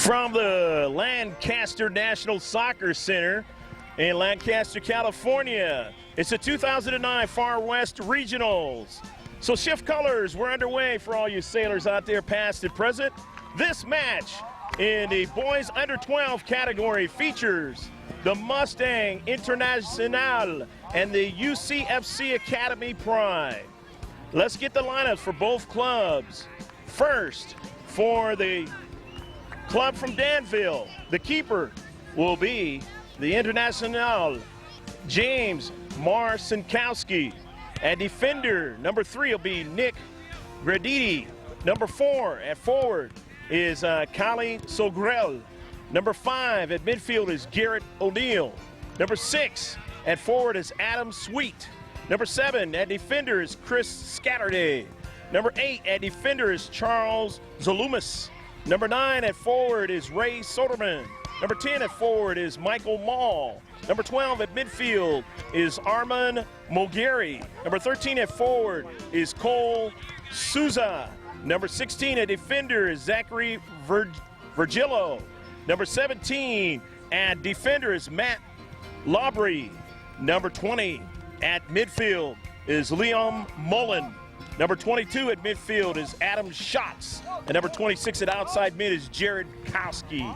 From the Lancaster National Soccer Center in Lancaster, California, it's the 2009 Far West Regionals. So shift colors, we're underway for all you sailors out there, past and present. This match in the boys under 12 category features the Mustang International and the UCFC Academy Pride. Let's get the lineups for both clubs. First, for the club from Danville, the keeper will be the International, James Marcinkowski. At defender, number 3 will be Nick Graditi. Number 4 at forward is Kali Sogrel. Number 5 at midfield is Garrett O'Neill. Number 6 at forward is Adam Sweet. Number 7 at defender is Chris Scatterday. Number 8 at defender is Charles Zalumis. Number 9 at forward is Ray Soderman. Number 10 at forward is Michael Mall. Number 12 at midfield is Armand Mulgari. Number 13 at forward is Cole Souza. Number 16 at defender is Zachary Virgillo. Number 17 at defender is Matt Laubry. Number 20 at midfield is Liam Mullen. Number 22 at midfield is Adam Schatz. And number 26 at outside mid is Jared Kowski.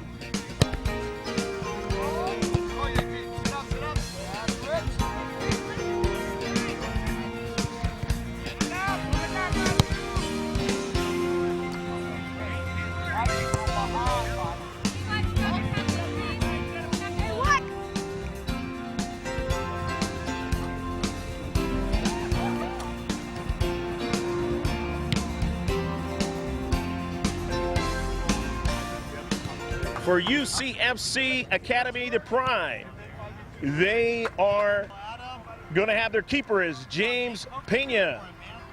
For UCFC Academy, the Pride, they are going to have their keeper as James Pena.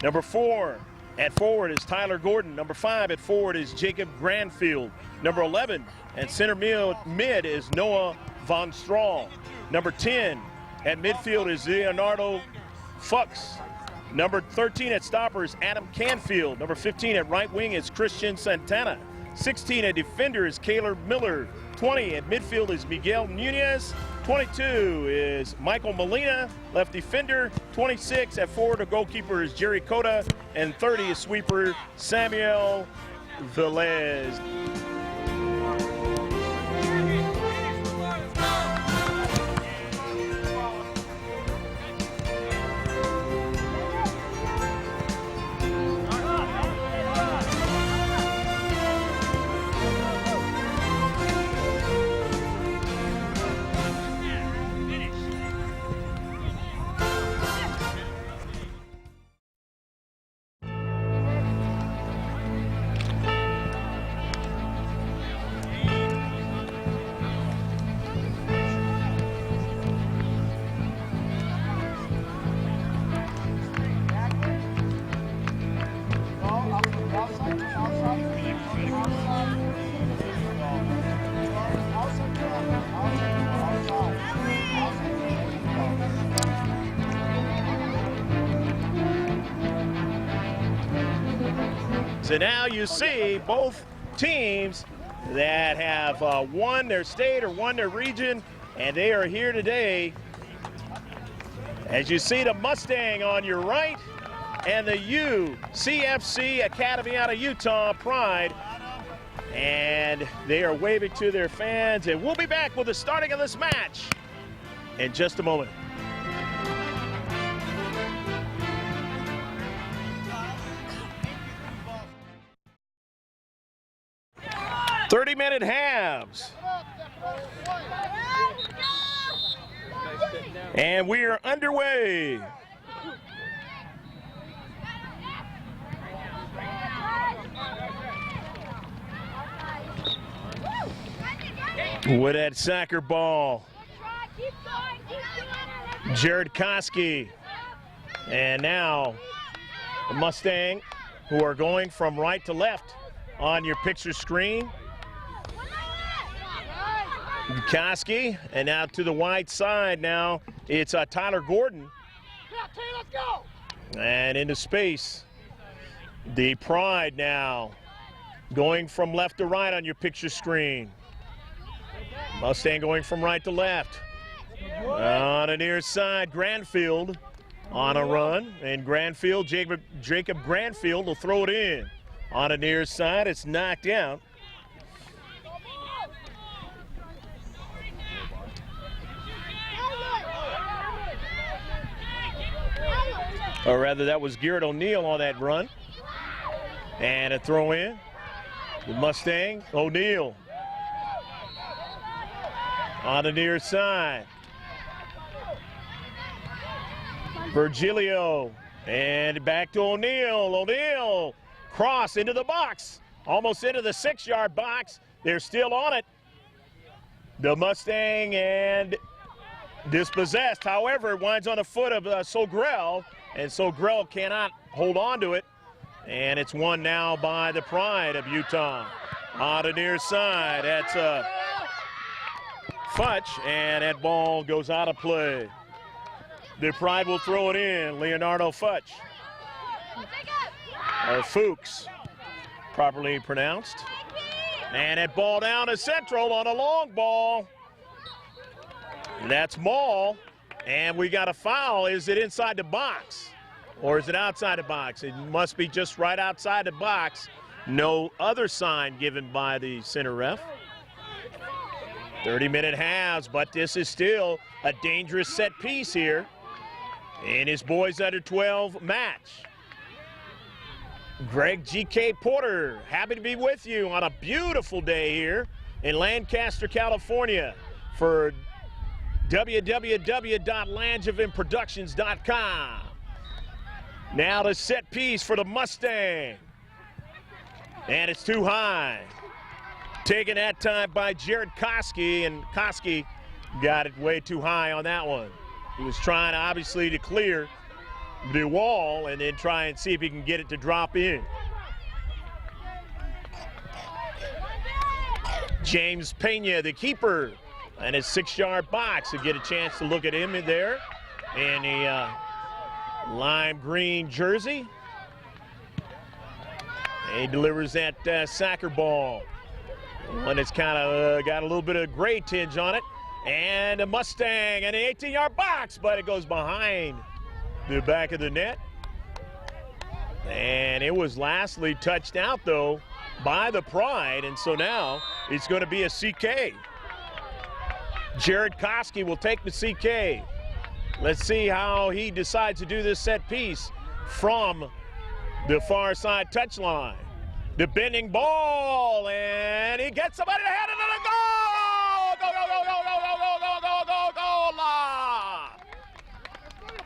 Number 4 at forward is Tyler Gordon. Number 5 at forward is Jacob Granfield. Number 11 at center mid is Noah Von Strahl. Number 10 at midfield is Leonardo Fuchs. Number 13 at stopper is Adam Canfield. Number 15 at right wing is Christian Santana. 16 at defender is Caleb Miller. 20 at midfield is Miguel Nunez. 22 is Michael Molina, left defender. 26 at forward, the goalkeeper is Jerry Cota. And 30 is sweeper Samuel Velez. So now you see both teams that have won their state or won their region, and they are here today. As you see the Mustang on your right and the UCFC Academy out of Utah, Pride. And they are waving to their fans, and we'll be back with the starting of this match in just a moment. 30-minute halves. And we are underway. With that soccer ball, Jared Koski. And now the Mustang, who are going from right to left on your picture screen. Koski, and now to the wide side now, it's Tyler Gordon. And into space, the Pride now going from left to right on your picture screen. Mustang going from right to left. On the near side, Granfield on a run, and Granfield, Jacob Granfield will throw it in. On the near side, it's knocked out. Or rather, that was Garrett O'Neill on that run. And a throw in. The Mustang, O'Neill. On the near side. Virgilio. And back to O'Neill. O'Neill cross into the box. Almost into the 6-yard box. They're still on it. The Mustang and dispossessed. However, it winds on the foot of Sogrell. And Sogrell cannot hold on to it. And it's won now by the Pride of Utah. On the near side, that's Futch, and that ball goes out of play. The Pride will throw it in. Leonardo Futch. Or Fuchs, properly pronounced. And that ball down to Central on a long ball. That's Maul. And we got a foul. Is it inside the box? Or is it outside the box? It must be just right outside the box. No other sign given by the center ref. 30-minute halves, but this is still a dangerous set piece here in his boys under 12 match. Greg G.K. Porter, happy to be with you on a beautiful day here in Lancaster, California for www.langevinproductions.com. Now the set piece for the Mustang. And it's too high. Taken that time by Jared Koski, and Koski got it way too high on that one. He was trying, obviously, to clear the wall and then try and see if he can get it to drop in. James Pena, the keeper, and his 6-yard box to get a chance to look at him in there in the lime green jersey. And he delivers that sacker ball. One that's kind of got a little bit of gray tinge on it. And a Mustang and an 18-yard box, but it goes behind the back of the net. And it was lastly touched out, though, by the Pride. And so now it's going to be a CK. Jared Koski will take the CK. Let's see how he decides to do this set piece from the far side touchline. The bending ball, and he gets somebody to head into the goal! Go, go, go, go, go, go, go, go, go, go, la!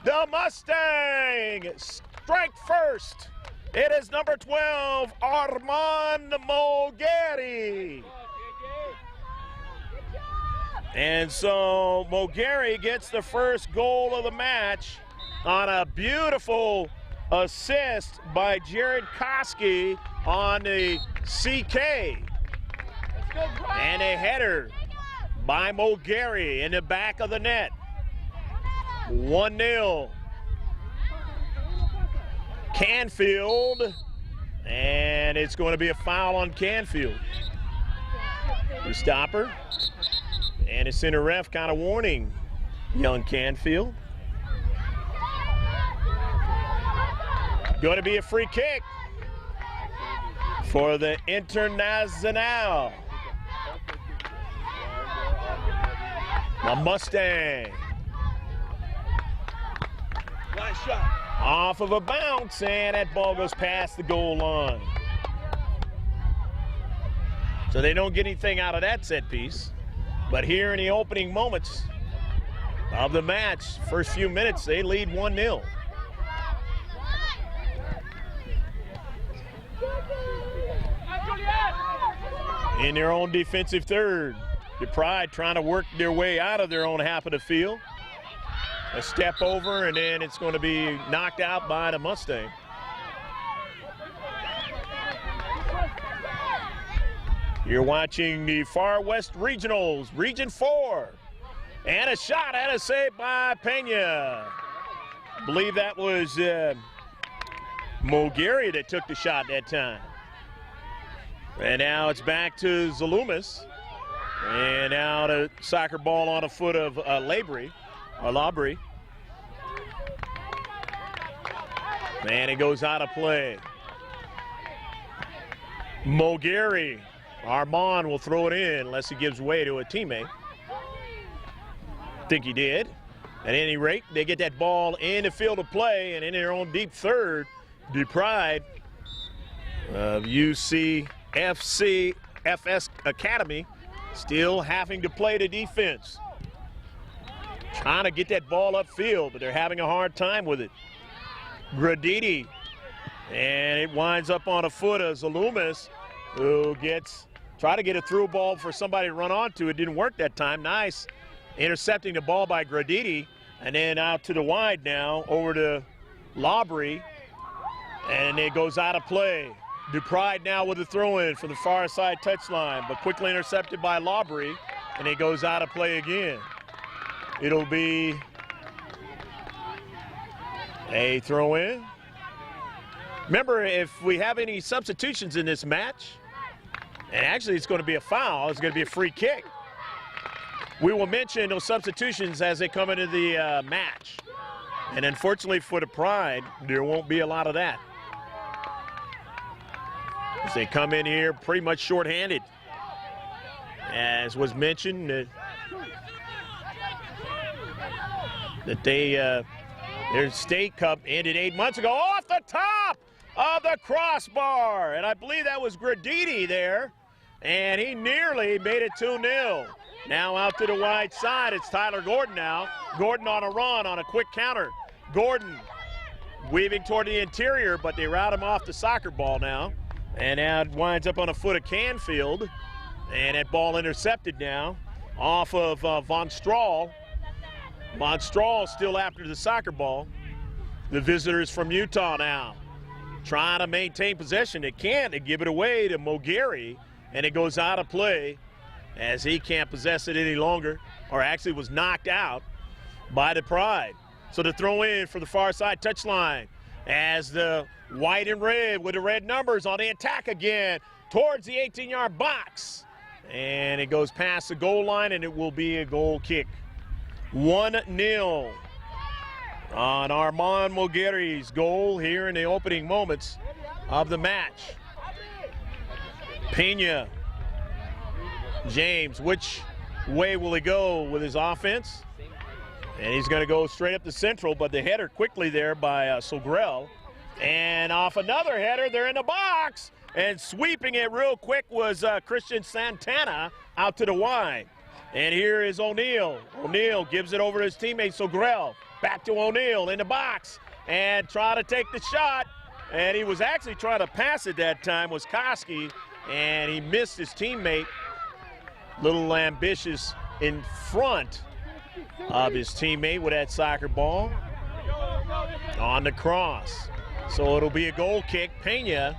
The Mustang strike first. It is number 12, Armand Mogeri. And so Mogeri gets the first goal of the match on a beautiful assist by Jared Koski on the CK. And a header by Mogeri in the back of the net. 1-0. Canfield, and it's going to be a foul on Canfield. The stopper. And the center ref kind of warning young Canfield. Going to be a free kick for the Internacional. The Mustang. Nice shot. Off of a bounce, and that ball goes past the goal line. So they don't get anything out of that set piece. But here in the opening moments of the match, first few minutes, they lead 1-0. In their own defensive third, the Pride trying to work their way out of their own half of the field. A step over, and then it's going to be knocked out by the Mustang. You're watching the Far West Regionals, Region 4. And a shot and a save by Pena. I believe that was Mogeri that took the shot that time. And now it's back to Zalumis. And now the soccer ball on the foot of Labry. And it goes out of play. Mogary. Armand will throw it in unless he gives way to a teammate. Think he did. At any rate, they get that ball in the field of play, and in their own deep third, DePride of UCFC FS Academy still having to play the defense. Trying to get that ball upfield, but they're having a hard time with it. Graditi, and it winds up on a foot of Zalumis, who try to get a through ball for somebody to run onto. It didn't work that time. Nice intercepting the ball by Graditi, and then out to the wide now, over to Labry, and it goes out of play. DePride now with a throw-in for the far side touchline, but quickly intercepted by Labry, and it goes out of play again. It'll be a throw-in. Remember, if we have any substitutions in this match, and actually it's going to be a foul, it's going to be a free kick. We will mention those substitutions as they come into the match. And unfortunately for the Pride, there won't be a lot of that, as they come in here pretty much shorthanded. As was mentioned, that their state cup ended 8 months ago off the top of the crossbar. And I believe that was Graditi there, and he nearly made it 2-0. Now out to the wide side, it's Tyler Gordon now. Gordon on a run on a quick counter. Gordon weaving toward the interior, but they route him off the soccer ball now. And now it winds up on a foot of Canfield. And that ball intercepted now off of Von Strahl. Von Strahl still after the soccer ball. The visitors from Utah now trying to maintain possession. They can't. They give it away to Mogary, and it goes out of play as he can't possess it any longer, or actually was knocked out by the Pride. So the throw in for the far side touchline as the white and red with the red numbers on the attack again towards the 18-yard box. And it goes past the goal line, and it will be a goal kick. 1-0 on Armand Mogary's goal here in the opening moments of the match. Pena. James, which way will he go with his offense? And he's going to go straight up the central, but the header quickly there by Sogrel. And off another header, they're in the box. And sweeping it real quick was Christian Santana out to the wide. And here is O'Neal. O'Neal gives it over to his teammate Sogrel. Back to O'Neal in the box and try to take the shot. And he was actually trying to pass it that time, was Koski, and he missed his teammate. Little ambitious in front of his teammate with that soccer ball on the cross. So it'll be a goal kick. Pena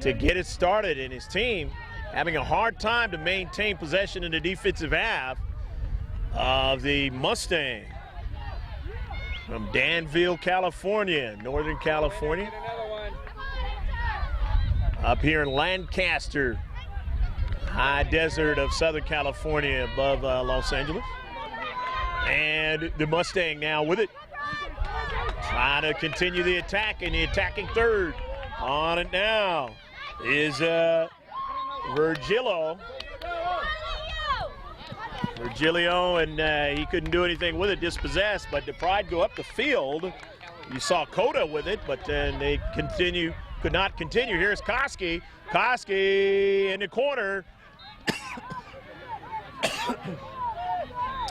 to get it started, and his team having a hard time to maintain possession in the defensive half of the Mustang from Danville, California, Northern California. Up here in Lancaster, high desert of Southern California above Los Angeles. And the Mustang now with it, trying to continue the attack in the attacking third. On it now is Virgilio, and he couldn't do anything with it, dispossessed, but the Pride go up the field. You saw Coda with it, but then they could not continue. Here's Koski. Koski in the corner.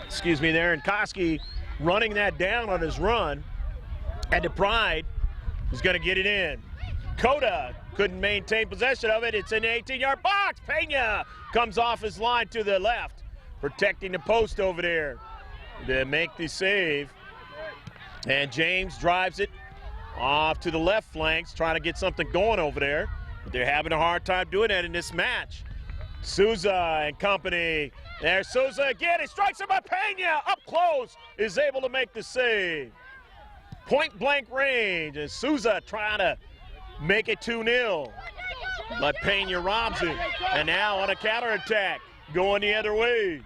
Excuse me there, and Koski running that down on his run. And the Pride is going to get it in. Coda couldn't maintain possession of it. It's in the 18-yard box. Pena comes off his line to the left, protecting the post over there to make the save. And James drives it off to the left flanks, trying to get something going over there. But they're having a hard time doing that in this match. Souza and company. There's Souza again. He strikes him, but Pena up close is able to make the save. Point blank range, and Souza trying to make it 2-0. but Pena robs it. And now on a counterattack, going the other way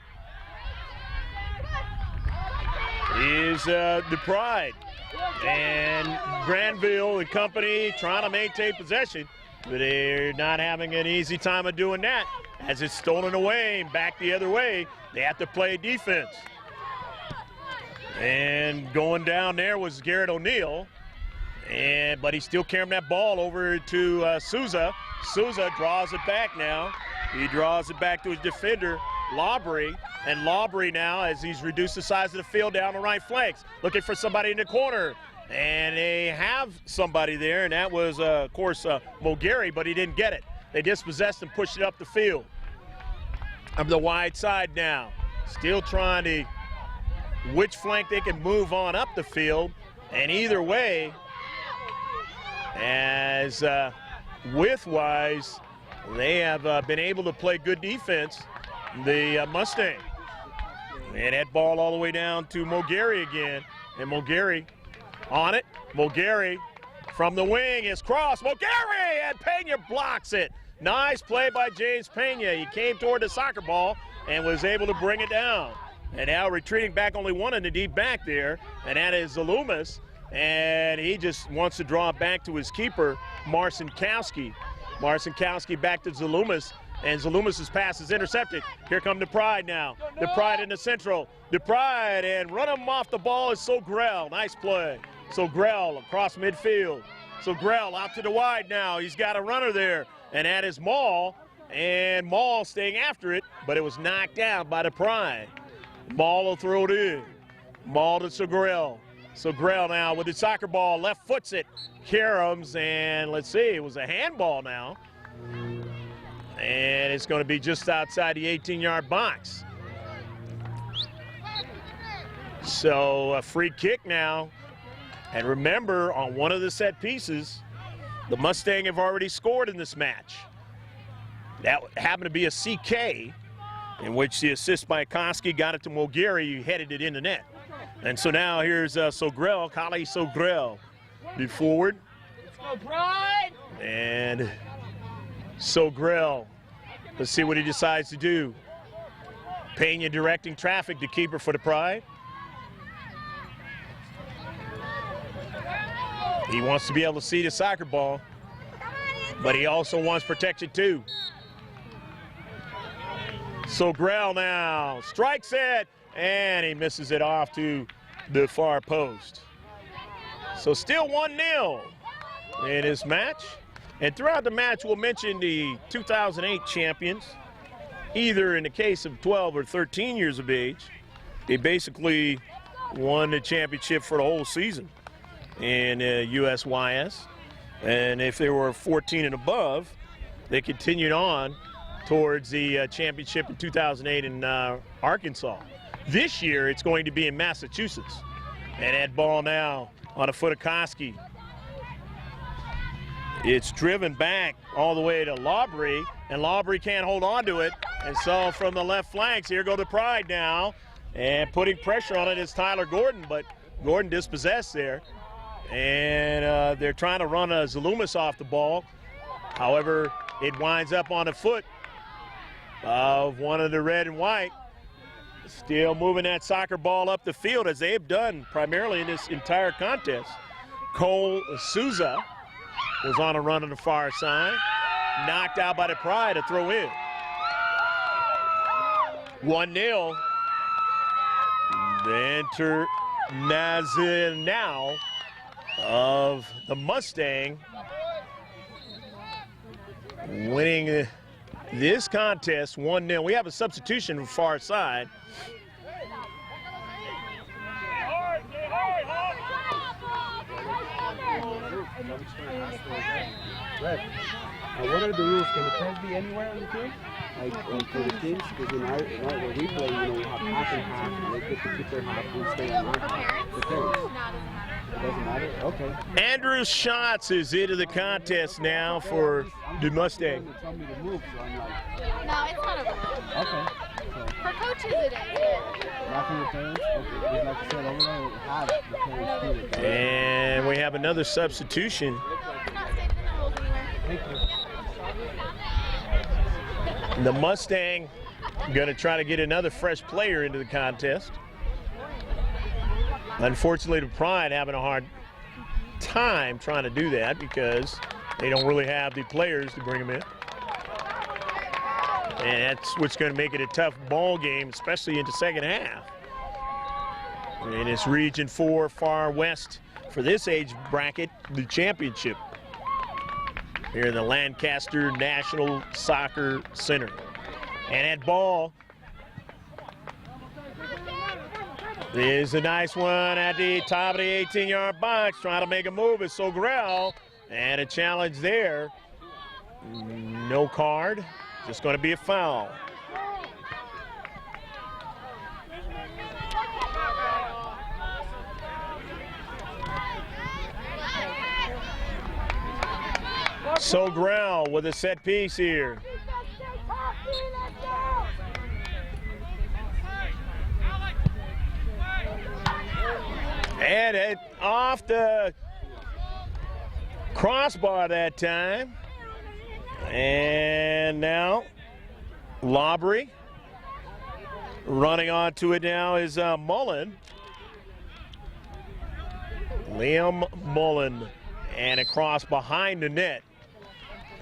is the Pride. And Granville and company trying to maintain possession, but they're not having an easy time of doing that. As it's stolen away and back the other way, they have to play defense. And going down there was Garrett O'Neill, but he's still carrying that ball over to Souza. Souza draws it back now. He draws it back to his defender, Laubry. And Laubry now, as he's reduced the size of the field down the right flanks, looking for somebody in the corner. And they have somebody there, and that was, of course, Mulgary, but he didn't get it. They dispossessed and pushed it up the field. Up the wide side now. Still trying to which flank they can move on up the field. And either way, as width-wise, they have been able to play good defense, the Mustang. And that ball all the way down to Mulgary again. And Mulgary on it. Mulgary from the wing is crossed. Mulgary, and Pena blocks it. Nice play by James Pena. He came toward the soccer ball and was able to bring it down. And now retreating back, only one in the deep back there, and that is Zalumas. And he just wants to draw it back to his keeper, Marcinkowski. Marcinkowski back to Zalumas, and Zalumas' pass is intercepted. Here come the Pride now. The Pride in the central. The Pride, and run him off the ball is Sogrell. Nice play. Sogrell across midfield. Sogrell out to the wide now. He's got a runner there, and that is Maul. And Maul staying after it, but it was knocked down by the Pride. Maul will throw it in. Maul to Sogrell. Sogrell now with the soccer ball, left foots it. Karams, and let's see, it was a handball now. And it's going to be just outside the 18-yard box. So a free kick now. And remember, on one of the set pieces, the Mustang have already scored in this match. That happened to be a CK, in which the assist by Koski got it to Mulgary, who headed it in the net. And so now here's Sogrell, Kali Sogrell, be forward. Let's go, Pride! And Sogrell, let's see what he decides to do. Pena directing traffic to keeper for the Pride. He wants to be able to see the soccer ball, but he also wants protection too. Sogrell now strikes it, and he misses it off to the far post. So still 1-0 in this match. And throughout the match, we'll mention the 2008 champions. Either in the case of 12 or 13 years of age, they basically won the championship for the whole season in USYS. And if they were 14 and above, they continued on towards the championship in 2008 in Arkansas. This year, it's going to be in Massachusetts. And that ball now on a foot of Koski. It's driven back all the way to Laubry, and Laubry can't hold on to it. And so from the left flanks, here go the Pride now. And putting pressure on it is Tyler Gordon, but Gordon dispossessed there. And they're trying to run Zalumas off the ball. However, it winds up on the foot of one of the red and white. Still moving that soccer ball up the field, as they have done primarily in this entire contest. Cole Souza was on a run on the far side. Knocked out by the Pride to throw in. 1-0. The internazionale now of the Mustang winning this contest 1-0. We have a substitution from far side. Red. What are the rules? Can the press be anywhere on the field? Like for the kids, because in our where we play, we have half and half, and they get to keep their half, we stay on our half. The parents. It doesn't matter? Okay. Andrew Schatz is into the contest now for the Mustang. Tell me to move, so I'm like, No, it's not a rule. okay. So, For coaches it is. not for the parents? Okay. Because like I said, over there, we have the parents too. And we have another substitution. It's not stated in the rules anywhere. Thank you. The Mustang going to try to get another fresh player into the contest. Unfortunately, the Pride having a hard time trying to do that because they don't really have the players to bring them in. And that's what's going to make it a tough ball game, especially into second half. And it's Region 4 Far West for this age bracket, the championship here in the Lancaster National Soccer Center. And that ball is a nice one at the top of the 18-yard box, trying to make a move is Sogrel, and a challenge there. No card, just going to be a foul. Sogrel with a set piece here. And it off the crossbar that time. And now Laubry running onto it now is Mullen. Liam Mullen, and a cross behind the net.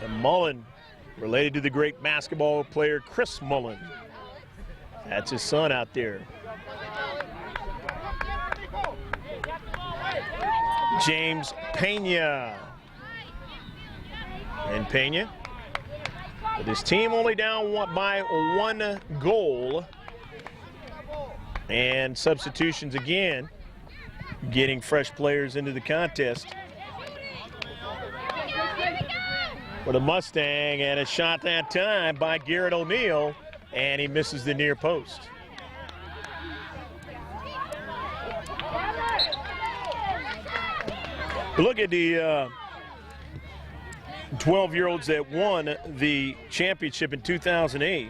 And Mullen, related to the great basketball player Chris Mullen. That's his son out there. James Pena. And Pena, with his team only down by one goal. And substitutions again, getting fresh players into the contest. For the Mustang, and a shot that time by Garrett O'Neill, and he misses the near post. Look at the 12-year-olds that won the championship in 2008.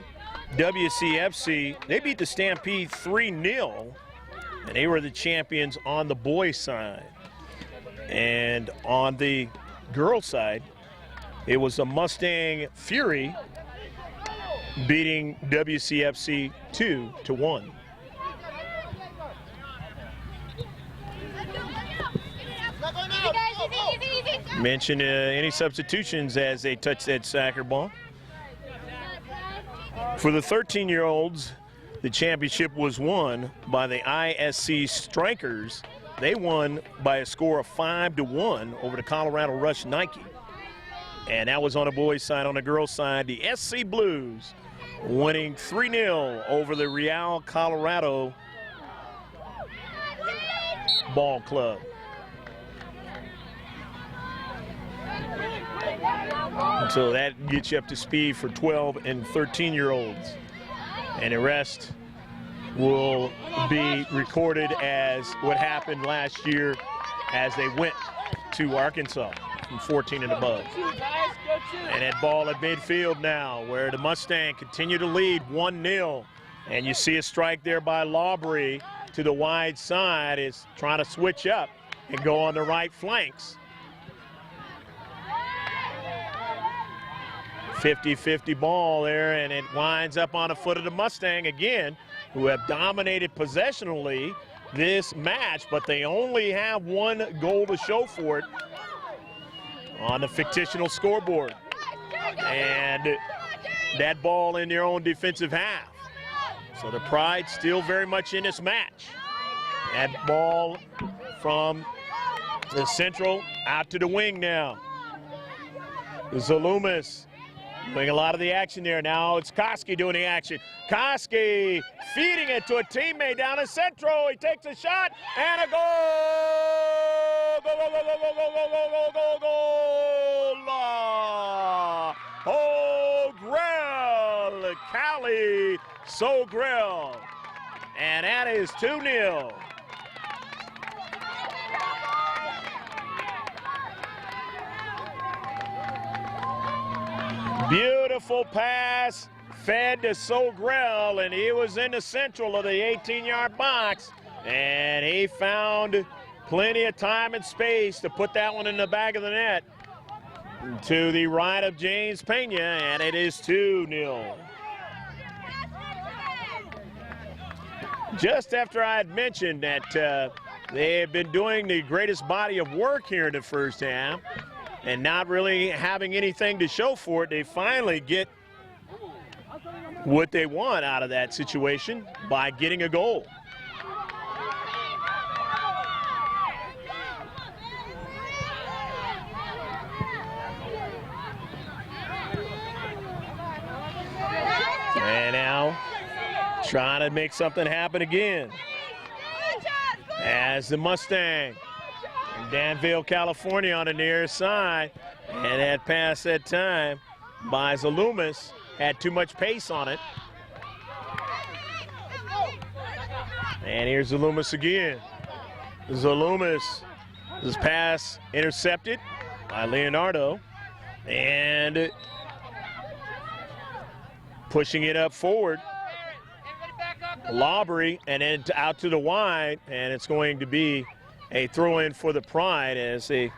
WCFC, they beat the Stampede 3-0, and they were the champions on the boys' side. And on the girls' side, it was a Mustang Fury beating WCFC 2-1. Mention any substitutions as they touch that soccer ball. For the 13-year-olds, the championship was won by the ISC Strikers. They won by a score of 5-1 over the Colorado Rush Nike. And that was on the boys' side. On the girls' side, the SC Blues winning 3-0 over the Real Colorado Ball Club. So that gets you up to speed for 12 and 13-year-olds. And the rest will be recorded as what happened last year as they went to Arkansas from 14 and above. And that ball at midfield now, where the Mustang continue to lead 1-0. And you see a strike there by Laubry to the wide side, is trying to switch up and go on the right flanks. 50-50 ball there, and it winds up on the foot of the Mustang again, who have dominated possessionally this match, but they only have one goal to show for it on the fictional scoreboard. And that ball in their own defensive half. So the Pride still very much in this match. That ball from the central out to the wing now. Zalumis doing a lot of the action there. Now it's Koski doing the action. Koski feeding it to a teammate down in central. He takes a shot and a goal! Goal, goal, goal, goal, goal, goal, goal, goal, goal, goal! O'Grell, Callie Sogrel. And that is 2-0. Beautiful pass fed to Sogrel, and he was in the central of the 18-yard box, and he found plenty of time and space to put that one in the back of the net to the right of James Pena, and it is 2-0. Just after I had mentioned that they have been doing the greatest body of work here in the first half and not really having anything to show for it, they finally get what they want out of that situation by getting a goal. And now trying to make something happen again as the Mustang from Danville, California on the near side. And that pass that time by Zalumis had too much pace on it. And here's Zalumis again. Zalumis, this pass intercepted by Leonardo. And pushing it up forward. Lawbury, and then out to the wide, and it's going to be a throw-in for the Pride as they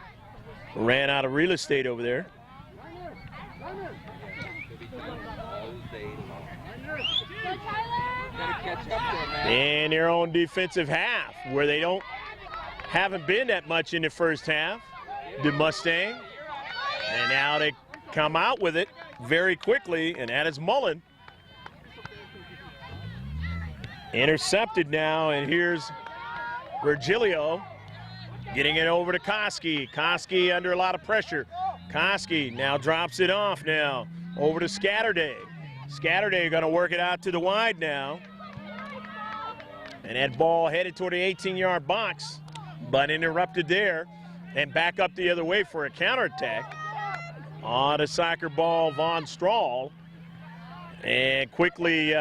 ran out of real estate over there. In their own defensive half, where they haven't been that much in the first half, the Mustang, and now they come out with it very quickly, and that is Mullen. Intercepted now, and here's Virgilio getting it over to Koski. Koski under a lot of pressure. Koski now drops it off now over to Scatterday. Scatterday going to work it out to the wide now. And that ball headed toward the 18-yard box, but interrupted there and back up the other way for a counterattack. On a soccer ball, Von Strahl, and quickly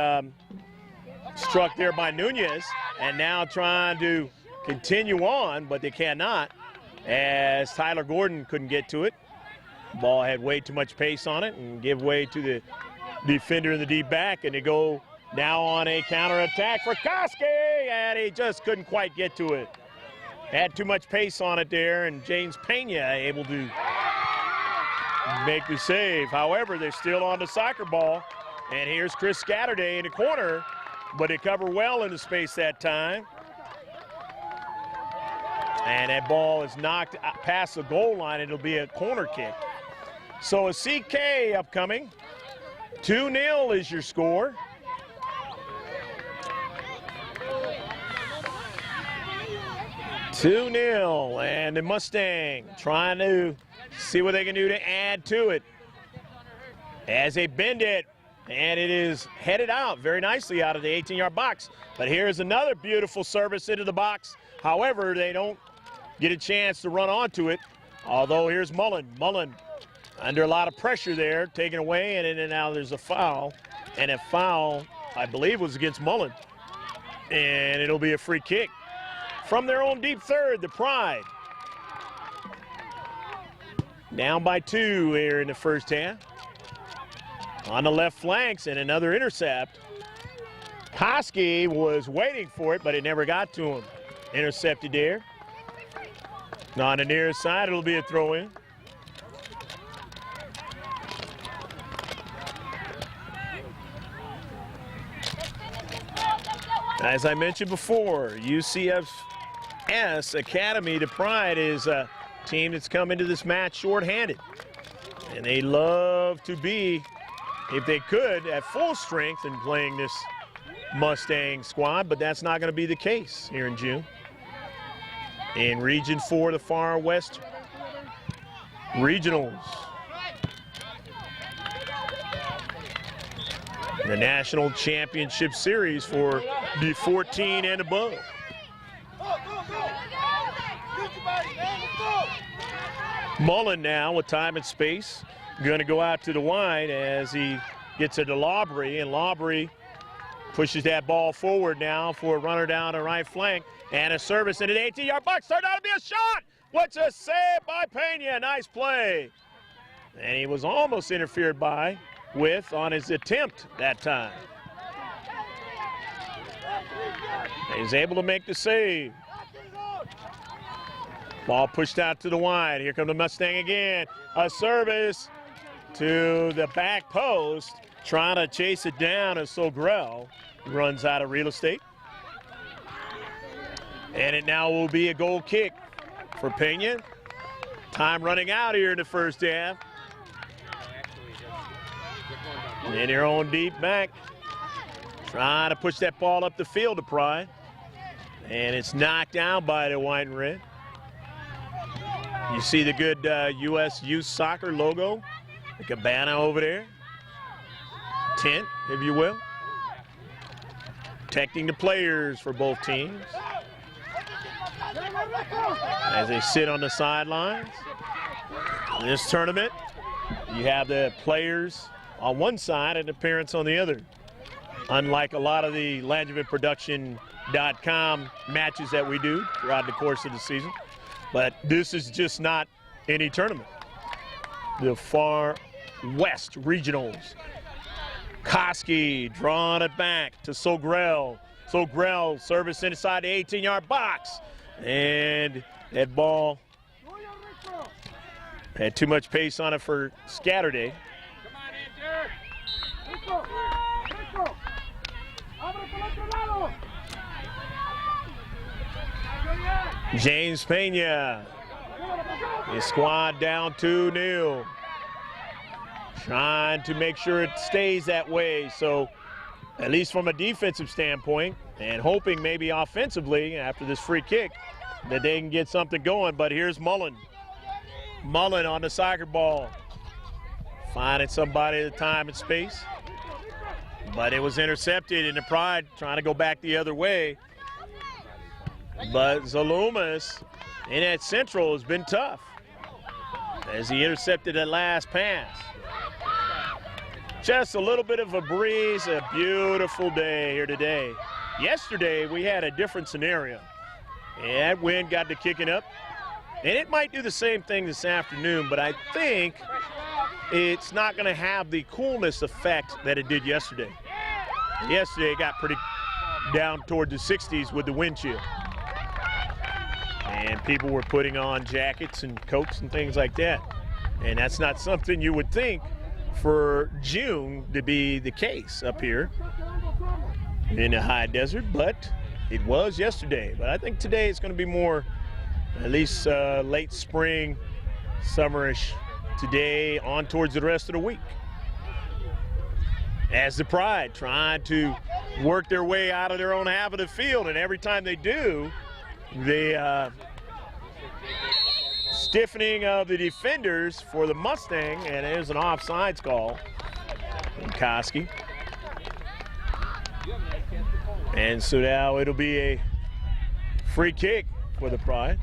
struck there by Nunez, and now trying to continue on, but they cannot, as Tyler Gordon couldn't get to it. Ball had way too much pace on it and give way to the defender in the deep back, and they go now on a counterattack for Koski, and he just couldn't quite get to it. Had too much pace on it there, and James Pena able to make the save. However, they're still on the soccer ball, and here's Chris Scatterday in the corner, but they cover well in the space that time. And that ball is knocked past the goal line. It'll be a corner kick. So a CK upcoming. 2-0 is your score. And the Mustang trying to see what they can do to add to it as they bend it, and it is headed out very nicely out of the 18-yard box. But here's another beautiful service into the box. However, they don't get a chance to run onto it, although here's Mullen. Mullen under a lot of pressure there, taken away, and then now there's a foul, and a foul, I believe, was against Mullen. And it'll be a free kick from their own deep third, the Pride. Down by 2 here in the first half. On the left flanks, and another intercept. Koski was waiting for it, but it never got to him. Intercepted there. On the near side, it'll be a throw-in. As I mentioned before, UCF's Academy, the Pride, is a team that's come into this match shorthanded. And they love to be, if they could, at full strength in playing this Mustang squad, but that's not going to be the case here in June. In Region 4, the Far West Regionals. The National Championship Series for the 14 and above. Mullen now with time and space. Going to go out to the wide as he gets it to Lawbury, and Lawbury pushes that ball forward now for a runner down the right flank, and a service into the 18-yard box. Turned out to be a shot. What's a save by Pena? Nice play. And he was almost interfered with on his attempt that time. He's able to make the save. Ball pushed out to the wide. Here comes the Mustang again. A service to the back post, trying to chase it down as Sogrell runs out of real estate. And it now will be a goal kick for Pena. Time running out here in the first half. And they're on deep back. Trying to push that ball up the field to Pride. And it's knocked down by the white and red. You see the good U.S. Youth Soccer logo, the cabana over there. Tent, if you will. Protecting the players for both teams. As they sit on the sidelines. In this tournament, you have the players on one side and the parents on the other. Unlike a lot of the LandrymanProduction.com matches that we do throughout the course of the season. But this is just not any tournament. The Far West Regionals. Koski drawing it back to Sogrell. Sogrell service inside the 18-yard box. And that ball had too much pace on it for Scatterday. James Pena, his squad down 2-0. Trying to make sure it stays that way. So at least from a defensive standpoint, and hoping maybe offensively after this free kick that they can get something going. But here's Mullen. Mullen on the soccer ball. Finding somebody at the time and space. But it was intercepted in the Pride trying to go back the other way. But Zalumas in that central has been tough as he intercepted that last pass. Just a little bit of a breeze, a beautiful day here today. Yesterday we had a different scenario. And that wind got to kicking up. And it might do the same thing this afternoon, but I think it's not going to have the coolness effect that it did yesterday. Yesterday it got pretty down toward the 60s with the wind chill. And people were putting on jackets and coats and things like that. And that's not something you would think for June to be the case up here in the high desert, but it was yesterday. But I think today it's going to be more, at least late spring, summerish today on towards the rest of the week. As the Pride trying to work their way out of their own half of the field, and every time they do, the stiffening of the defenders for the Mustang, and there's an offsides call from Koski. And so now it'll be a free kick for the Pride.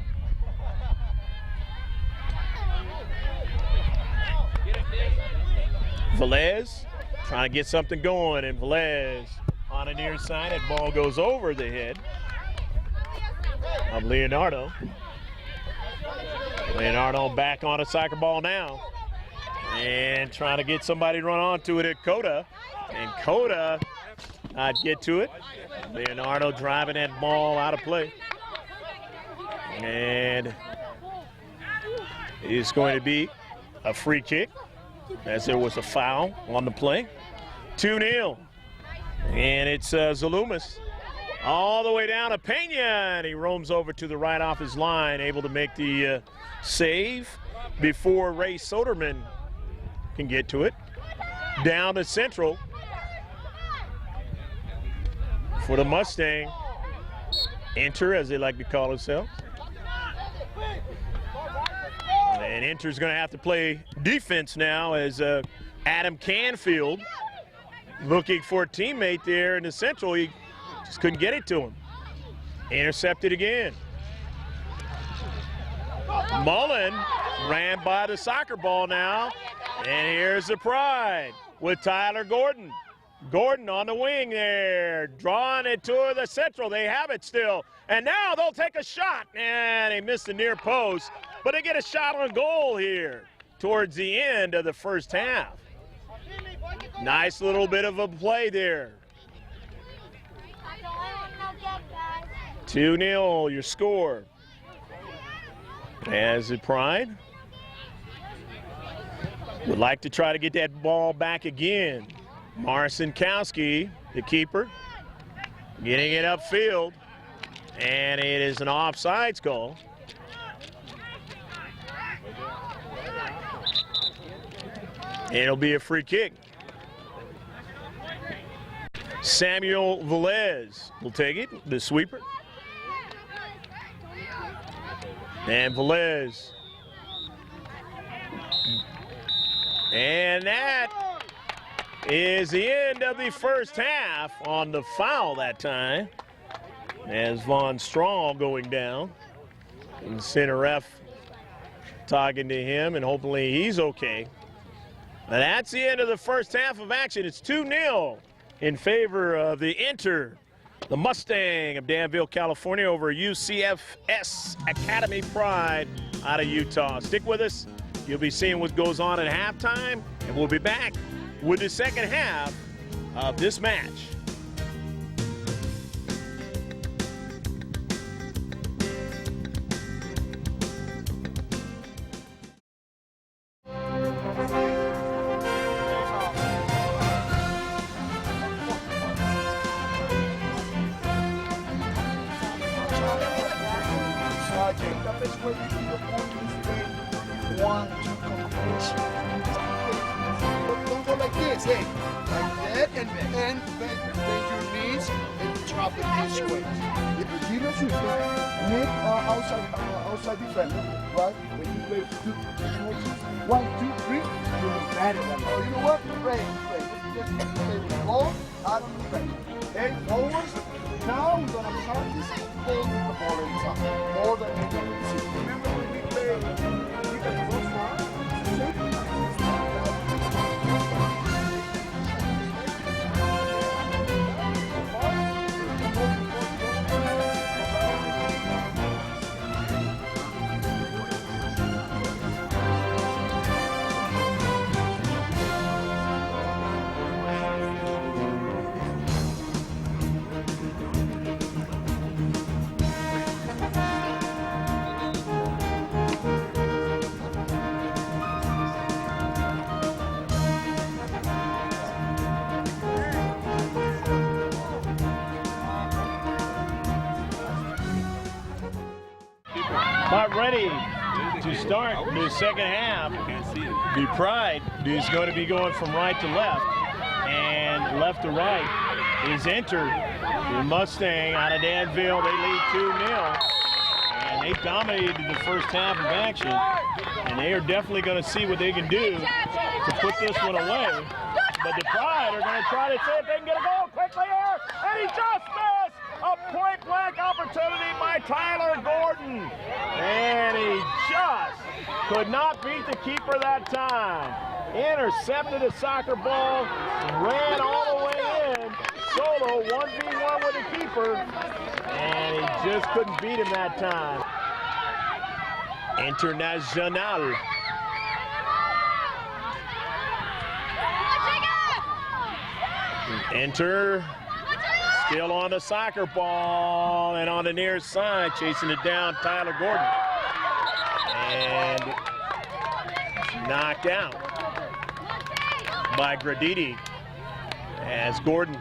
Velez trying to get something going, and Velez on the near side. That ball goes over the head of Leonardo. Leonardo back on a soccer ball now. And trying to get somebody to run onto it at Coda. And Coda not get to it. Leonardo driving that ball out of play. And it's going to be a free kick as there was a foul on the play. 2-0. And it's Zalumas all the way down to Pena, and he roams over to the right off his line, able to make the save before Ray Soderman can get to it. Down to central for the Mustang. Enter, as they like to call themselves. And Enter's going to have to play defense now as Adam Canfield looking for a teammate there in the central. He just couldn't get it to him. Intercepted again. Mullen ran by the soccer ball now. And here's the Pride with Tyler Gordon. Gordon on the wing there, drawing it to the central. They have it still. And now they'll take a shot. And they missed the near post, but they get a shot on goal here towards the end of the first half. Nice little bit of a play there. 2-0 your score. As the Pride would like to try to get that ball back again. Marcinkowski, the keeper, getting it upfield. And it is an offsides call. And it'll be a free kick. Samuel Velez will take it, the sweeper. And Velez. And that is the end of the first half on the foul that time. As Von Strahl going down. And the center ref talking to him, and hopefully he's okay. But that's the end of the first half of action. It's 2-0 in favor of the the Mustang of Danville, California over UCFs Academy Pride out of Utah. Stick with us. You'll be seeing what goes on at halftime, and we'll be back with the second half of this match. Don't go like this, hey, like that, and bend your knees and drop it this way. If you give us your make outside defender, right? When you play 2, 1, 2, 3, you'll be bad at that. Oh, you know what? Play. Just play with the ball out of the defender. Okay, forwards. Now we're gonna practice holding the ball inside more than anything. Remember when we play? About ready to start the second half. The Pride is going to be going from right to left, and left to right is entered. The Mustang out of Danville, they lead 2-0, and they dominated the first half of action, and they are definitely going to see what they can do to put this one away. But the Pride are going to try to see if they can get a goal quickly here, and he just missed! A point-blank opportunity by Tyler Gordon. And he just could not beat the keeper that time. Intercepted a soccer ball, ran all the way in, solo 1v1 with the keeper, and he just couldn't beat him that time. Internacional. Enter. Still on the soccer ball, and on the near side, chasing it down, Tyler Gordon. And knocked out by Graditi as Gordon.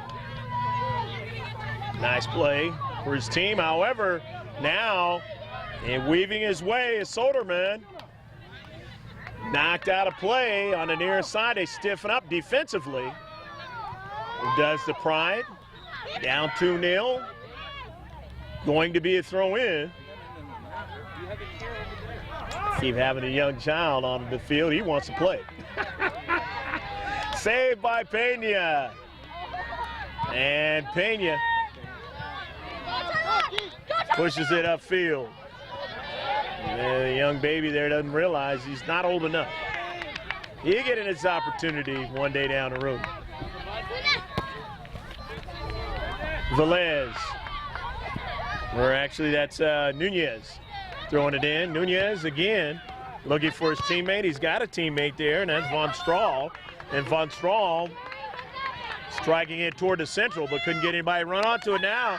Nice play for his team. However, now, and weaving his way is Soderman. Knocked out of play on the near side. They stiffen up defensively. Does the Pride. Down 2-0. Going to be a throw in. Keep having a young child on the field. He wants to play. Saved by Pena. And Pena pushes it upfield. And the young baby there doesn't realize he's not old enough. He'll get in his opportunity one day down the road. Velez, or actually that's Nunez throwing it in. Nunez again looking for his teammate. He's got a teammate there, and that's Von Strahl. And Von Strahl striking it toward the central, but couldn't get anybody to run onto it now.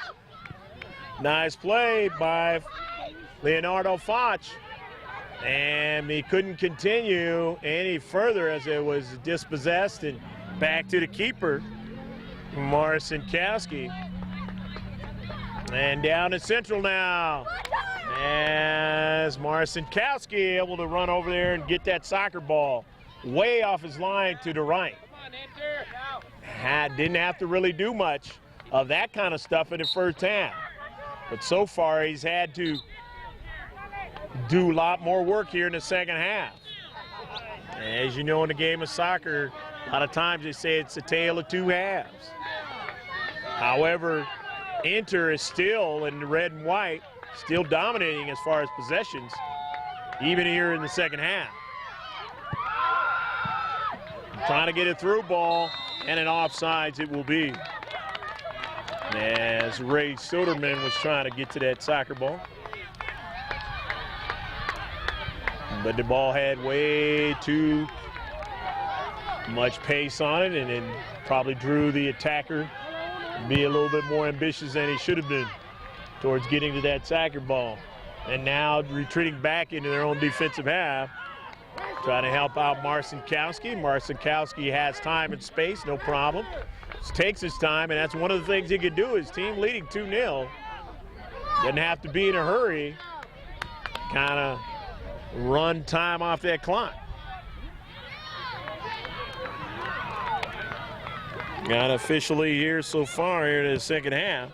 Nice play by Leonardo Foch. And he couldn't continue any further as it was dispossessed and back to the keeper, Morrison Kowski. And down to Central now. As Marcinkowski able to run over there and get that soccer ball way off his line to the right. Didn't have to really do much of that kind of stuff in the first half. But so far he's had to do a lot more work here in the second half. As you know, in the game of soccer, a lot of times they say it's a tale of two halves. However, Inter is still in the red and white, still dominating as far as possessions, even here in the second half. Trying to get a through ball, and an offsides it will be. As Ray Soderman was trying to get to that soccer ball. But the ball had way too much pace on it, and it probably drew the attacker to be a little bit more ambitious than he should have been towards getting to that soccer ball. And now retreating back into their own defensive half, trying to help out Marcinkowski. Marcinkowski has time and space, no problem. Just takes his time, and that's one of the things he could do. His team leading 2-0. Doesn't have to be in a hurry. Kind of run time off that clock. Got officially here so far here in the second half.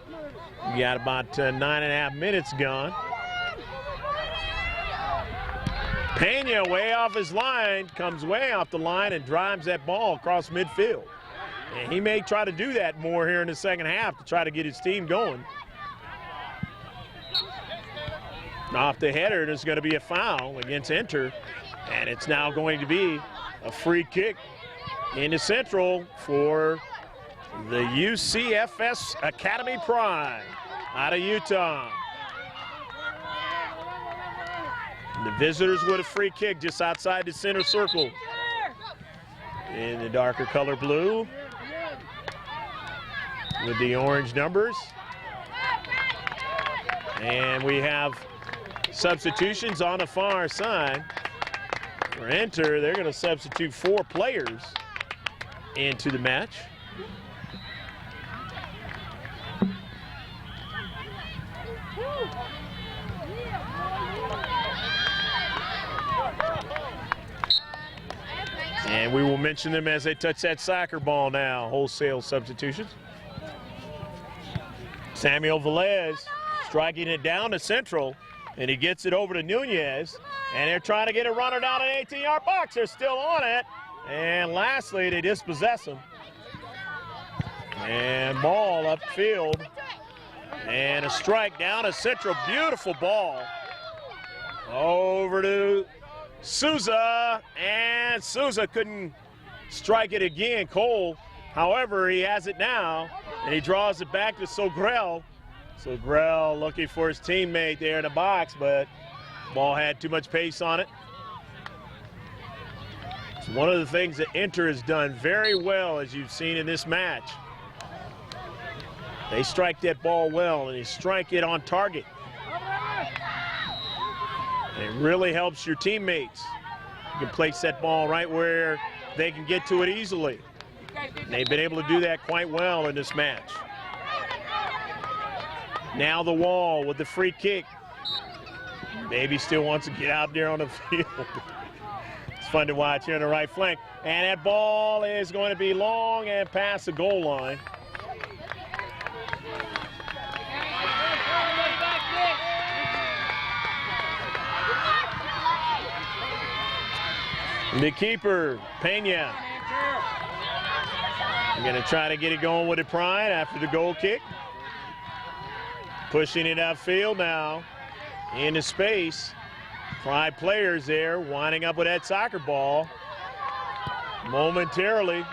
We got about 9.5 minutes gone. Pena way off his line, comes way off the line and drives that ball across midfield. And he may try to do that more here in the second half to try to get his team going. Off the header, there's going to be a foul against Inter, and it's now going to be a free kick into Central for the UCFS Academy Pride out of Utah. The visitors with a free kick just outside the center circle. In the darker color blue with the orange numbers. And we have substitutions on the far side. For Inter, they're going to substitute 4 players into the match. And we will mention them as they touch that soccer ball now. Wholesale substitutions. Samuel Velez striking it down to Central, and he gets it over to Nunez. And they're trying to get a runner down an 18-yard box. They're still on it. And lastly, they dispossess him. And ball upfield. And a strike down to Central. Beautiful ball. Over to Souza, and Souza couldn't strike it again, Cole. However, he has it now, and he draws it back to Sogrel. Sogrel looking for his teammate there in the box, but ball had too much pace on it. It's one of the things that Inter has done very well, as you've seen in this match. They strike that ball well, and they strike it on target. It really helps your teammates. You can place that ball right where they can get to it easily. And they've been able to do that quite well in this match. Now the Wall with the free kick. Baby still wants to get out there on the field. It's fun to watch here on the right flank. And that ball is going to be long and past the goal line. The keeper, Pena. I'm going to try to get it going with it, Pride, after the goal kick. Pushing it upfield now into space. Pride players there winding up with that soccer ball momentarily.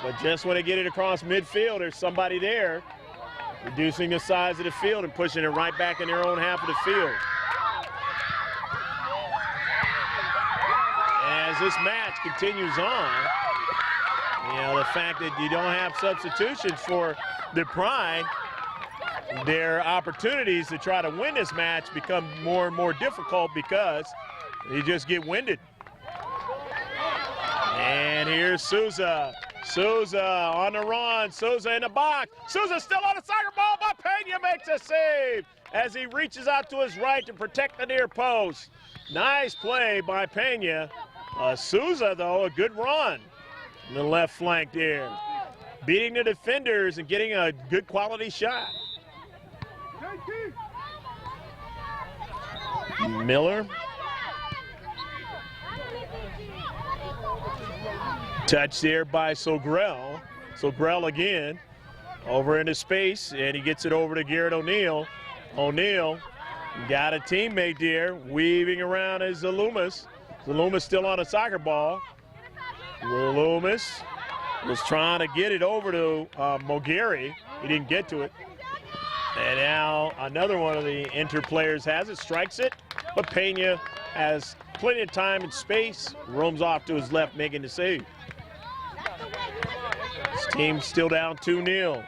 But just when they get it across midfield, there's somebody there reducing the size of the field and pushing it right back in their own half of the field. As this match continues on, you know, the fact that you don't have substitutions for the Pride, their opportunities to try to win this match become more and more difficult because you just get winded. And here's Souza Souza on the run. Souza in the box. Souza still on the soccer ball, but Pena makes a save as he reaches out to his right to protect the near post. Nice play by Pena. Souza, though, a good run in the left flank there. Beating the defenders and getting a good quality shot. Miller. Touch there by Sogrell. Sogrell again over into space, and he gets it over to Garrett O'Neal. O'Neal got a teammate there, weaving around is Zalumas. Zalumas still on a soccer ball. Zalumas was trying to get it over to Mogari. He didn't get to it. And now another one of the Inter players has it, strikes it, but Pena has plenty of time and space, roams off to his left, making the save. His team's still down 2-0.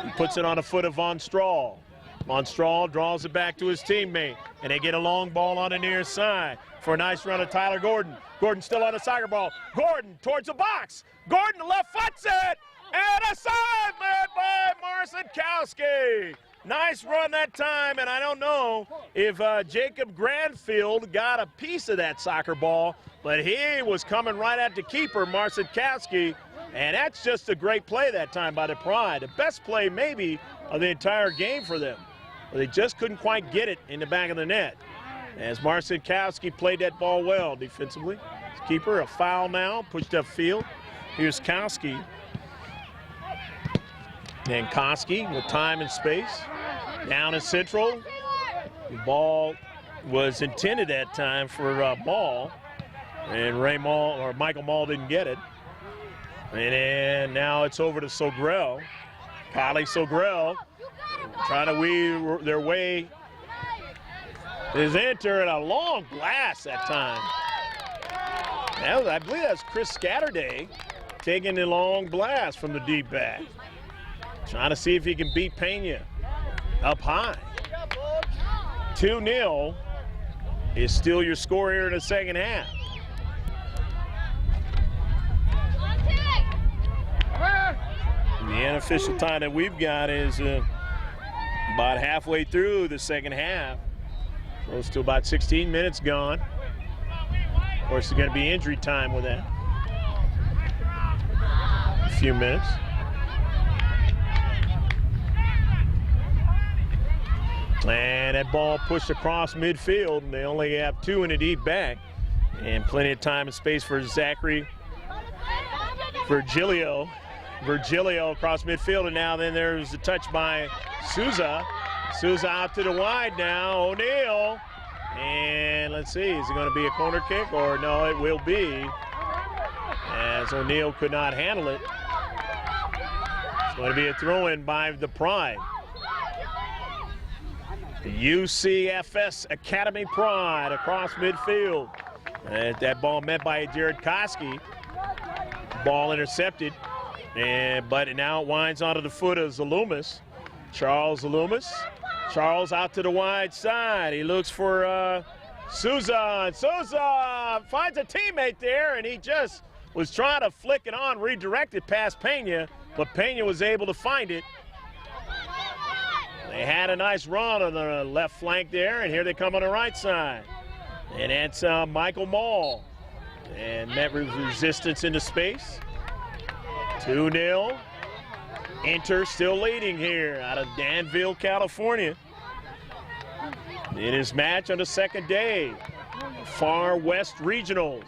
He puts it on the foot of Von Strahl. Von Strahl draws it back to his teammate, and they get a long ball on the near side for a nice run of Tyler Gordon. Gordon still on the soccer ball. Gordon towards the box. Gordon left foots it, and a save made by Marcinkowski. Nice run that time, and I don't know if Jacob Granfield got a piece of that soccer ball, but he was coming right at the keeper, Marcinkowski, and that's just a great play that time by the Pride. The best play maybe of the entire game for them. But they just couldn't quite get it in the back of the net. As Marcinkowski played that ball well defensively. His keeper, a foul now, pushed upfield. Here's Kowski. And Koski with time and space. Down in central. The ball was intended that time for Mall. And Michael Mall didn't get it. And then now it's over to Sogrell. Kylie Sogrell trying to weave their way. Is Inter and a long blast that time. Now, I believe that's Chris Scatterday taking the long blast from the deep back. Trying to see if he can beat Pena up high. 2-0 is still your score here in the second half. The unofficial time that we've got is about halfway through the second half. Close to about 16 minutes gone. Of course, there's going to be injury time with that. A few minutes. And that ball pushed across midfield, and they only have two in the deep back. And plenty of time and space for Zachary Virgilio. Virgilio across midfield, and now then there's a touch by Souza. Souza out to the wide now, O'Neal. And let's see, is it going to be a corner kick or no, it will be. As O'Neal could not handle it. It's going to be a throw-in by the Pride. The UCFS Academy Pride across midfield. And that ball met by Jared Koski. Ball intercepted. But now it winds onto the foot of Zalumas. Charles Zalumas. Charles out to the wide side. He looks for Souza. Souza finds a teammate there, and he just was trying to flick it on, redirect it past Pena, but Pena was able to find it. They had a nice run on the left flank there, and here they come on the right side. And that's Michael Mall. And met resistance into space. 2-0. Inter still leading here out of Danville, California. In his match on the second day, Far West Regionals.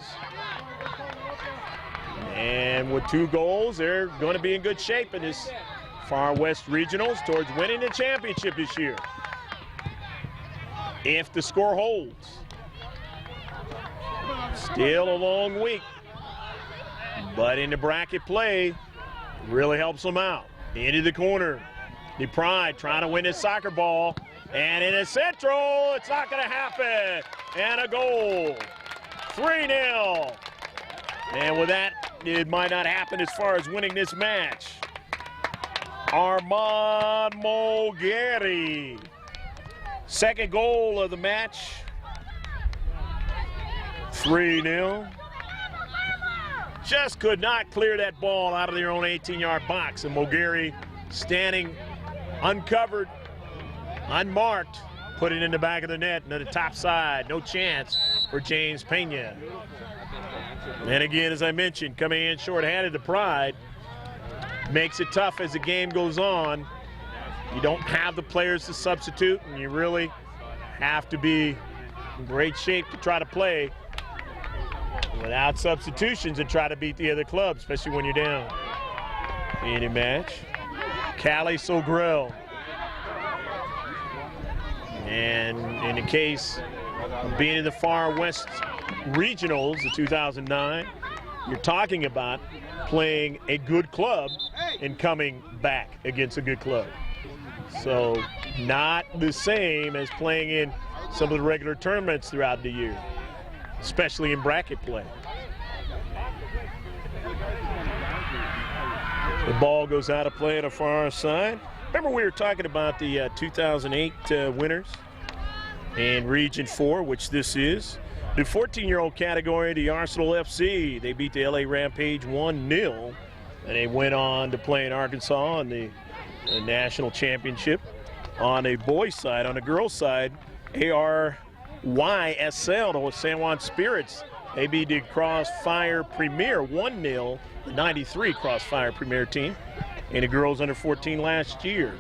And with 2 goals, they're going to be in good shape in this Far West Regionals towards winning the championship this year. If the score holds. Still a long week. But in the bracket play, really helps them out. Into the corner. The Pride trying to win this soccer ball. And in the central, it's not going to happen. And a goal. 3-0. And with that, it might not happen as far as winning this match. Armand Mogari. Second goal of the match. 3-0. just could not clear that ball out of their own 18-yard box. And Mulgary standing uncovered, unmarked, put it in the back of the net to the top side. No chance for James Pena. And again, as I mentioned, coming in short-handed to Pride makes it tough as the game goes on. You don't have the players to substitute, and you really have to be in great shape to try to play without substitutions and try to beat the other club, especially when you're down. In a match, Callie Sogrell. And in the case of being in the Far West Regionals, the 2009, you're talking about playing a good club and coming back against a good club. So not the same as playing in some of the regular tournaments throughout the year, especially in bracket play. The ball goes out of play on the far side. Remember we were talking about the 2008 winners in Region 4, which this is. The 14-year-old category, the Arsenal FC, they beat the LA Rampage 1-0, and they went on to play in Arkansas in the national championship. On the boys' side, on the girls' side, ARYSL, the San Juan Spirits, they beat the Crossfire Premier 1-0, the 93 Crossfire Premier team, and the girls under 14 last year.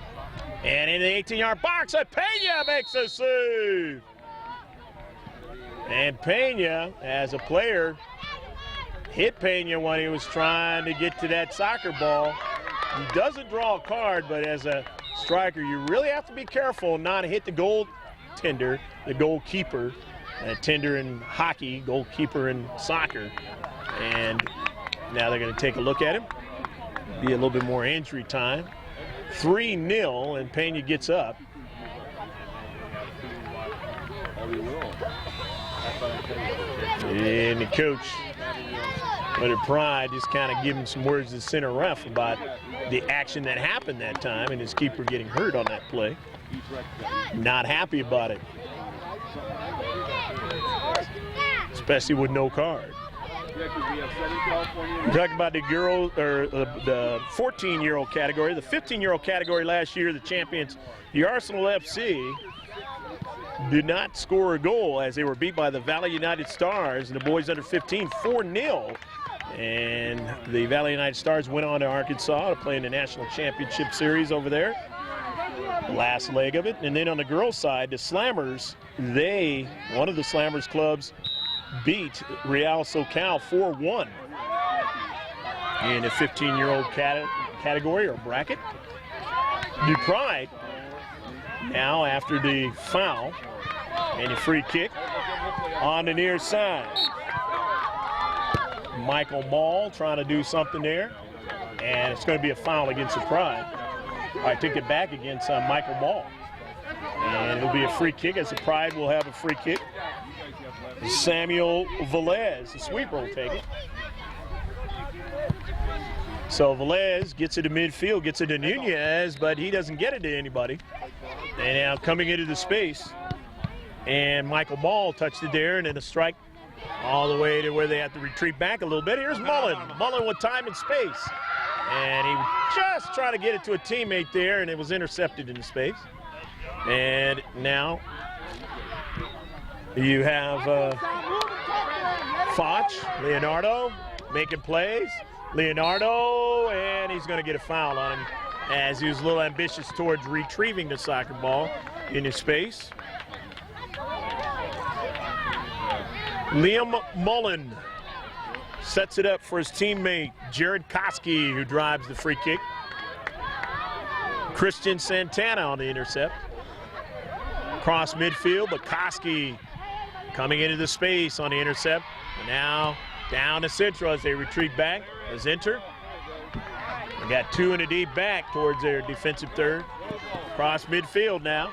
And in the 18-yard box, Pena makes a save. And Pena, as a player, hit Pena when he was trying to get to that soccer ball. He doesn't draw a card, but as a striker, you really have to be careful not to hit the goaltender, the goalkeeper. Tender in hockey, goalkeeper in soccer. And now they're going to take a look at him. Be a little bit more injury time. 3-0, and Pena gets up. And the coach, under Pride, just kind of giving some words to center ref about the action that happened that time and his keeper getting hurt on that play. Not happy about it, especially with no card. We're talking about the girl, or the 14-year-old category. The 15-year-old category last year, the champions, the Arsenal FC, did not score a goal as they were beat by the Valley United Stars and the boys under 15 4-0. And the Valley United Stars went on to Arkansas to play in the National Championship Series over there. Last leg of it. And then on the girls' side, the Slammers, one of the Slammers clubs beat Real SoCal 4-1 in the 15-year-old category or bracket. The Pride, now after the foul and a free kick on the near side. Michael Mall trying to do something there, and it's going to be a foul against the Pride. I took it back against Michael Mall. And it'll be a free kick, as the Pride will have a free kick. Samuel Velez, the sweeper, will take it. So Velez gets it to midfield, gets it to Nunez, but he doesn't get it to anybody. And now coming into the space, and Michael Mall touched it there, and then a strike all the way to where they have to retreat back a little bit. Here's Mullen. Mullen with time and space. And he just tried to get it to a teammate there, and it was intercepted in the space. And now you have Foch, Leonardo, making plays. Leonardo, and he's going to get a foul on him as he was a little ambitious towards retrieving the soccer ball in his space. Liam Mullen sets it up for his teammate, Jared Koski, who drives the free kick. Christian Santana on the intercept. Cross midfield, but Koski coming into the space on the intercept. And now down to Central as they retreat back. As enter. They got two in the deep back towards their defensive third. Cross midfield now.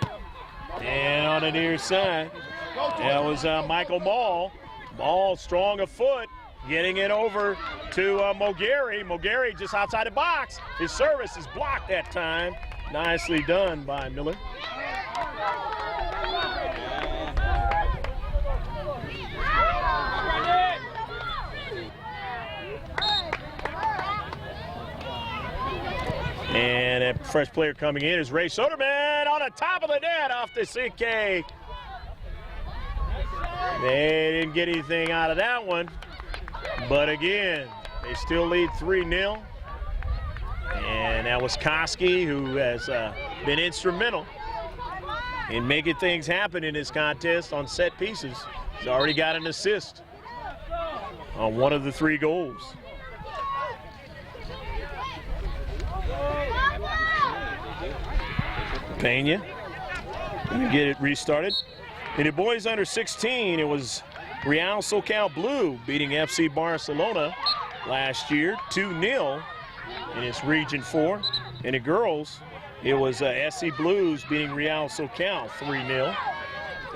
And on the near side, that was Michael Mall. Mall strong of foot, getting it over to Mulgary. Mulgary just outside the box. His service is blocked that time. Nicely done by Miller. fresh player coming in is Ray Soderman on the top of the net off the CK. They didn't get anything out of that one. But again, they still lead 3-0. And that was Koski, who has been instrumental in making things happen in this contest on set pieces. He's already got an assist on one of the 3 goals. Pena gonna get it restarted. In the boys under 16, it was Real SoCal Blue beating FC Barcelona last year 2-0 in its Region 4. In the girls, it was SC Blues beating Real SoCal 3-0.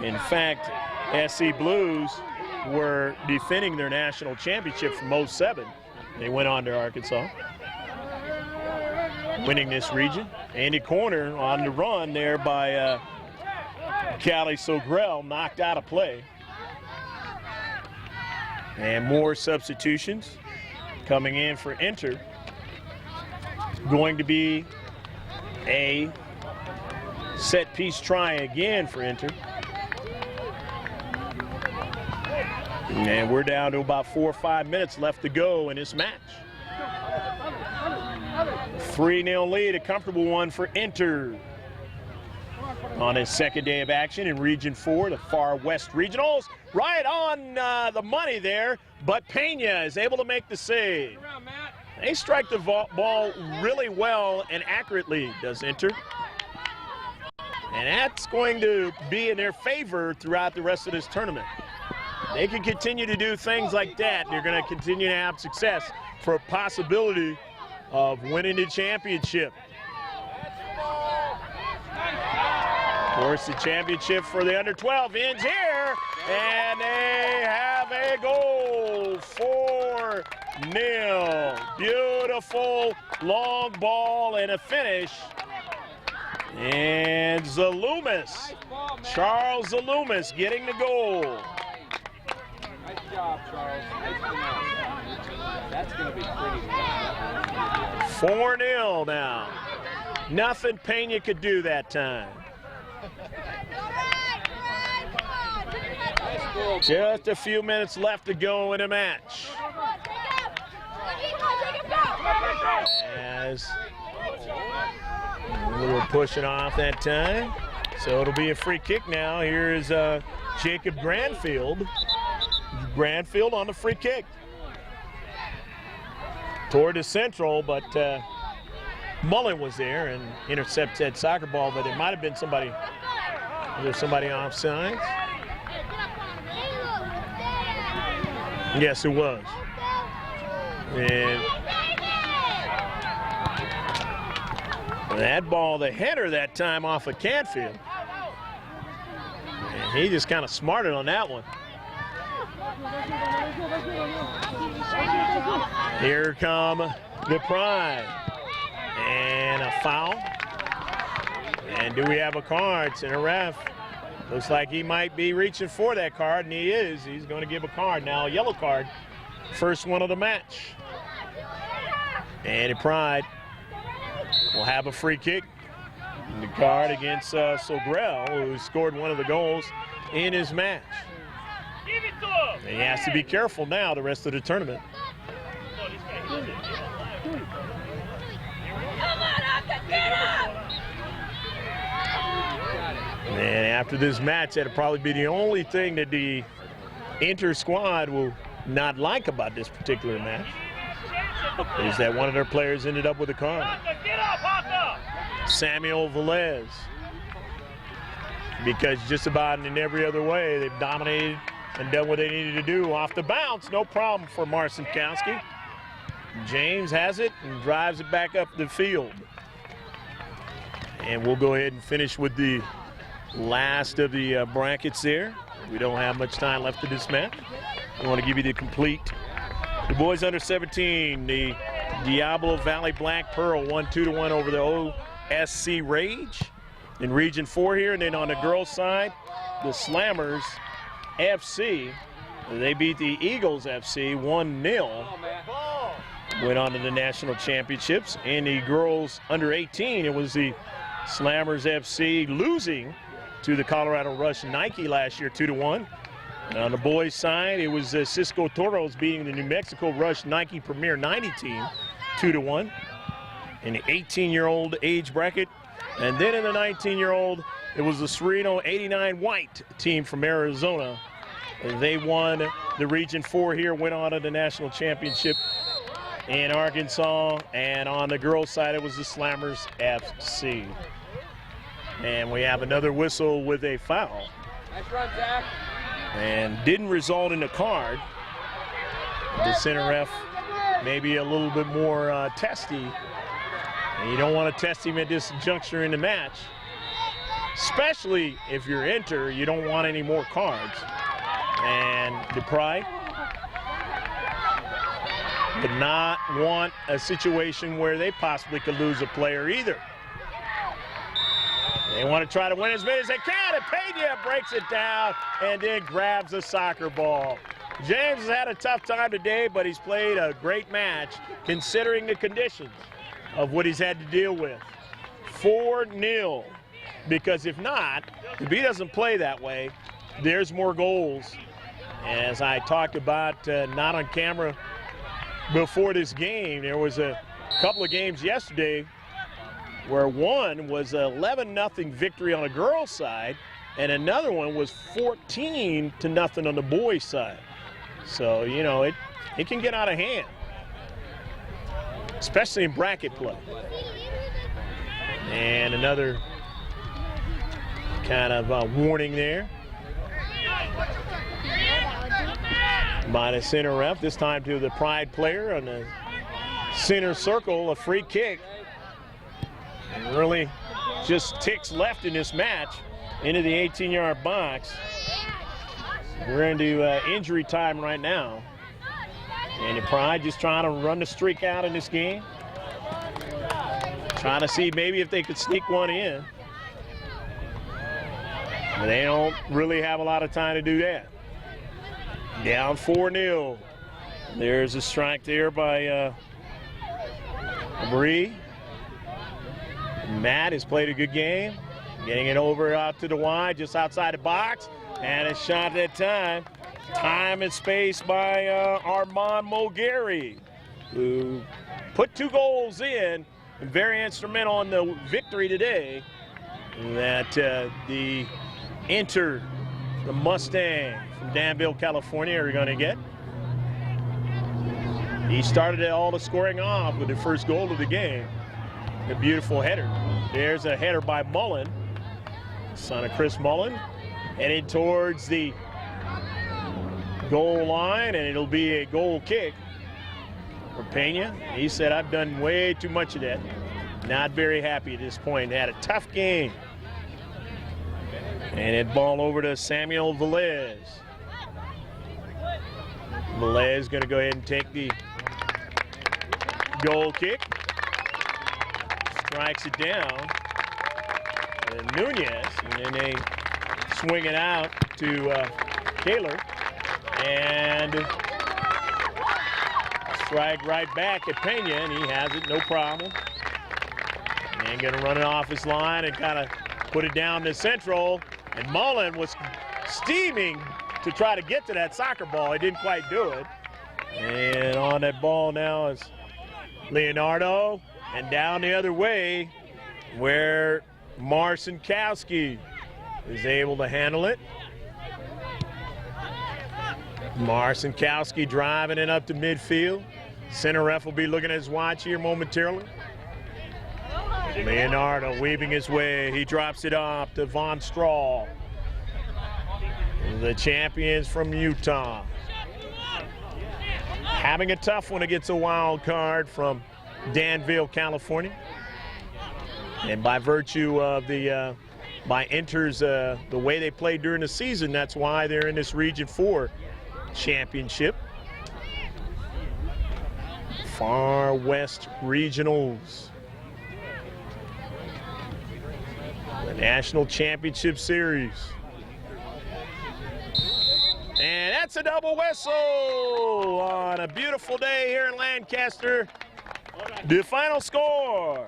In fact, SC Blues were defending their national championship from 07. They went on to Arkansas, winning this region. Andy Corner on the run there by Callie Sogrell, knocked out of play. And more substitutions coming in for Inter. Going to be a set piece try again for Inter. And we're down to about 4 or 5 minutes left to go in this match. 3-0 lead, a comfortable one for Inter on his second day of action in Region 4, the Far West Regionals. Right on the money there, but Pena is able to make the save. They strike the ball really well and accurately, does Inter. And that's going to be in their favor throughout the rest of this tournament. They can continue to do things like that. They're going to continue to have success for a possibility of winning the championship. Of course, the championship for the under-12 ends here, and they have a goal, 4-0. Beautiful long ball and a finish. And Zalumis, Charles Zalumis getting the goal. Nice job, Charles. Nice job. That's going to be pretty good. 4-0 now. Nothing Pena could do that time. Just a few minutes left to go in the match. As a little pushing off that time. So it'll be a free kick now. Here is Jacob Granfield. Granfield on the free kick. Toward the central, but Mullen was there and intercepts that soccer ball, but it might have been somebody. There's somebody offside. Yes, it was. And that ball, the header that time off of Canfield. And he just kind of smarted on that one. Here come the Pride. And a foul. And do we have a card? It's in a ref. Looks like he might be reaching for that card, and he is. He's going to give a card now, a yellow card. First one of the match. And the Pride will have a free kick. And the card against Sogrell, who scored one of the goals in his match. And he has to be careful now the rest of the tournament. And after this match, that'll probably be the only thing that the Inter squad will not like about this particular match, is that one of their players ended up with a card. Samuel Velez. Because just about in every other way, they've dominated and done what they needed to do. Off the bounce, no problem for Marcinkowski. James has it and drives it back up the field. And we'll go ahead and finish with the last of the brackets there. We don't have much time left in this match. I want to give you the complete. The boys under 17, the Diablo Valley Black Pearl won 2-1 over the OSC Rage in Region 4 here. And then on the girls' side, the Slammers FC, they beat the Eagles FC 1-0. went on to the national championships. In the girls under 18, it was the Slammers FC losing to the Colorado Rush Nike last year 2-1. And on the boys' side, it was Cisco Toros beating the New Mexico Rush Nike Premier 90 team 2-1 in the 18-year-old age bracket. And then in the 19-year-old, it was the Sereno 89 White team from Arizona. They won the Region 4 here, went on to the national championship in Arkansas. And on the girls' side, it was the Slammers FC. And we have another whistle with a foul. Nice run, Zach. And didn't result in a card. The center ref maybe a little bit more testy. And you don't want to test him at this juncture in the match. Especially if you're Inter, you don't want any more cards. And DePry did not want a situation where they possibly could lose a player either. They want to try to win as many as they can, and Pena breaks it down and then grabs a soccer ball. James has had a tough time today, but he's played a great match considering the conditions of what he's had to deal with. 4-0, because if not, if he doesn't play that way, there's more goals. As I talked about, not on camera before this game, there was a couple of games yesterday where one was an 11-0 victory on the girls' side, and another one was 14-0 on the boys' side. So, you know, it can get out of hand, especially in bracket play. And another kind of warning there by the center ref, this time to the Pride player on the center circle, a free kick. And really just ticks left in this match into the 18-yard box. We're into injury time right now. And the Pride just trying to run the streak out in this game. Trying to see maybe if they could sneak one in. But they don't really have a lot of time to do that. Down 4-0. There's a strike there by Bree. Matt has played a good game, getting it over out to the wide, just outside the box, and a shot that time. Time and space by Armand Mogari, who put 2 goals in, and very instrumental in the victory today that the Inter, the Mustang from Danville, California, are going to get. He started all the scoring off with the first goal of the game. A beautiful header. There's a header by Mullen, son of Chris Mullen, headed towards the goal line, and it'll be a goal kick for Pena. He said, I've done way too much of that. Not very happy at this point. Had a tough game. And it ball over to Samuel Velez. Velez going to go ahead and take the goal kick. Strikes it down. And Nunez, and then they swing it out to Taylor. And strike right back at Pena, and he has it, no problem. And going to run it off his line and kind of put it down to central. And Mullen was steaming to try to get to that soccer ball. He didn't quite do it. And on that ball now is Leonardo. And down the other way where Marcinkowski is able to handle it. Marcinkowski driving it up to midfield. Center ref will be looking at his watch here momentarily. Leonardo weaving his way. He drops it off to Von Strahl, the champions from Utah. Having a tough one against a wild card from Danville, California. And by virtue of by Inter's, the way they played during the season, that's why they're in this Region 4 championship. Far West Regionals. The National Championship Series. And that's a double whistle on a beautiful day here in Lancaster. The final score,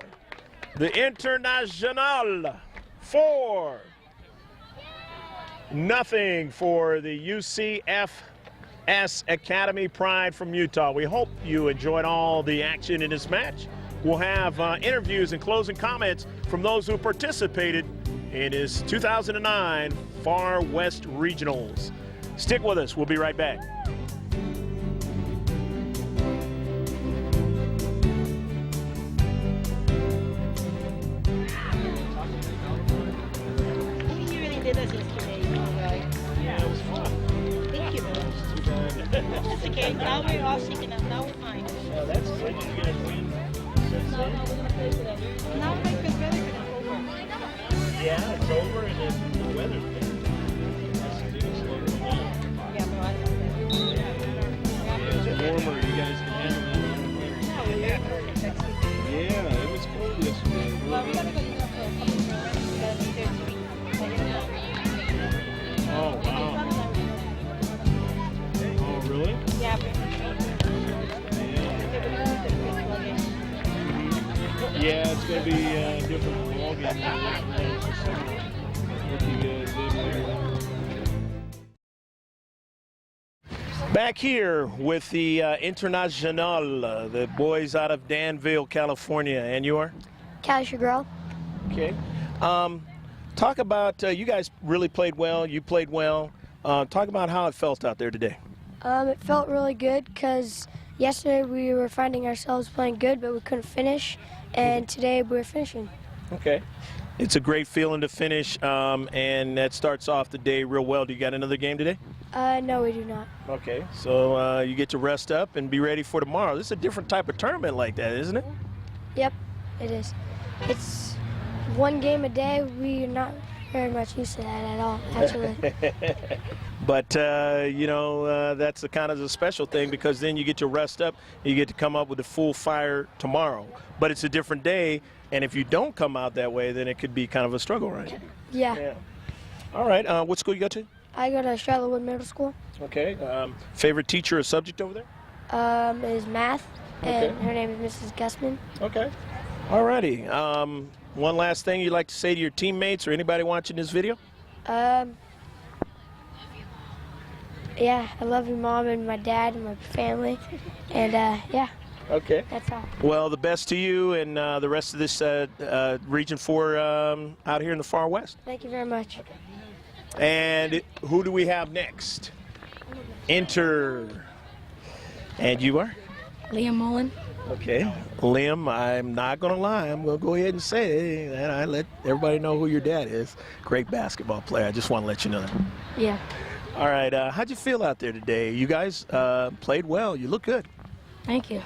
the International 4-0 for the UCFs Academy Pride from Utah. We hope you enjoyed all the action in this match. We'll have interviews and closing comments from those who participated in his 2009 Far West Regionals. Stick with us. We'll be right back. You really did this yesterday. Yeah, it was fun. Thank you. That's okay. Now we're all shaking up. Now we're fine. Oh, that's good. You guys win. No, we're gonna play today. Now my good weather gonna go over. Yeah, it's over and then the weather's better. Yeah, bro. I love It's warmer. You guys can handle that. Yeah, it was cold yesterday. Well, we gotta go use up for a couple of minutes. We gotta be there to eat. Oh, wow. Oh, really? Yeah, but Yeah, it's going to be a different ballgame. What you guys did there. Back here with the International, the boys out of Danville, California. And you are? Casual girl. Okay. Talk about, you guys really played well. You played well. Talk about how it felt out there today. It felt really good because yesterday we were finding ourselves playing good, but we couldn't finish. And today we're finishing. Okay. It's a great feeling to finish, and that starts off the day real well. Do you got another game today? No, we do not. Okay. So you get to rest up and be ready for tomorrow. This is a different type of tournament like that, isn't it? Yep, it is. It's one game a day. We're not very much used to that at all, actually. But, that's the kind of the special thing because then you get to rest up. You get to come up with a full fire tomorrow. But it's a different day, and if you don't come out that way, then it could be kind of a struggle, right? Yeah. All right. What school you go to? I go to Charlottewood Middle School. Okay. Favorite teacher or subject over there? Is math, and Okay. her name is Mrs. Gussman. Okay. All righty. One last thing you'd like to say to your teammates or anybody watching this video? Yeah, I love your mom and my dad and my family, and yeah, Okay. that's all. Well, the best to you and the rest of this Region 4 out here in the Far West. Thank you very much. And who do we have next? Enter. And you are? Liam Mullen. Okay. Liam, I'm not going to lie. I'm going to go ahead and say that I let everybody know who your dad is. Great basketball player. I just want to let you know that. Yeah. All right. How'd you feel out there today? You guys played well. You look good. Thank you.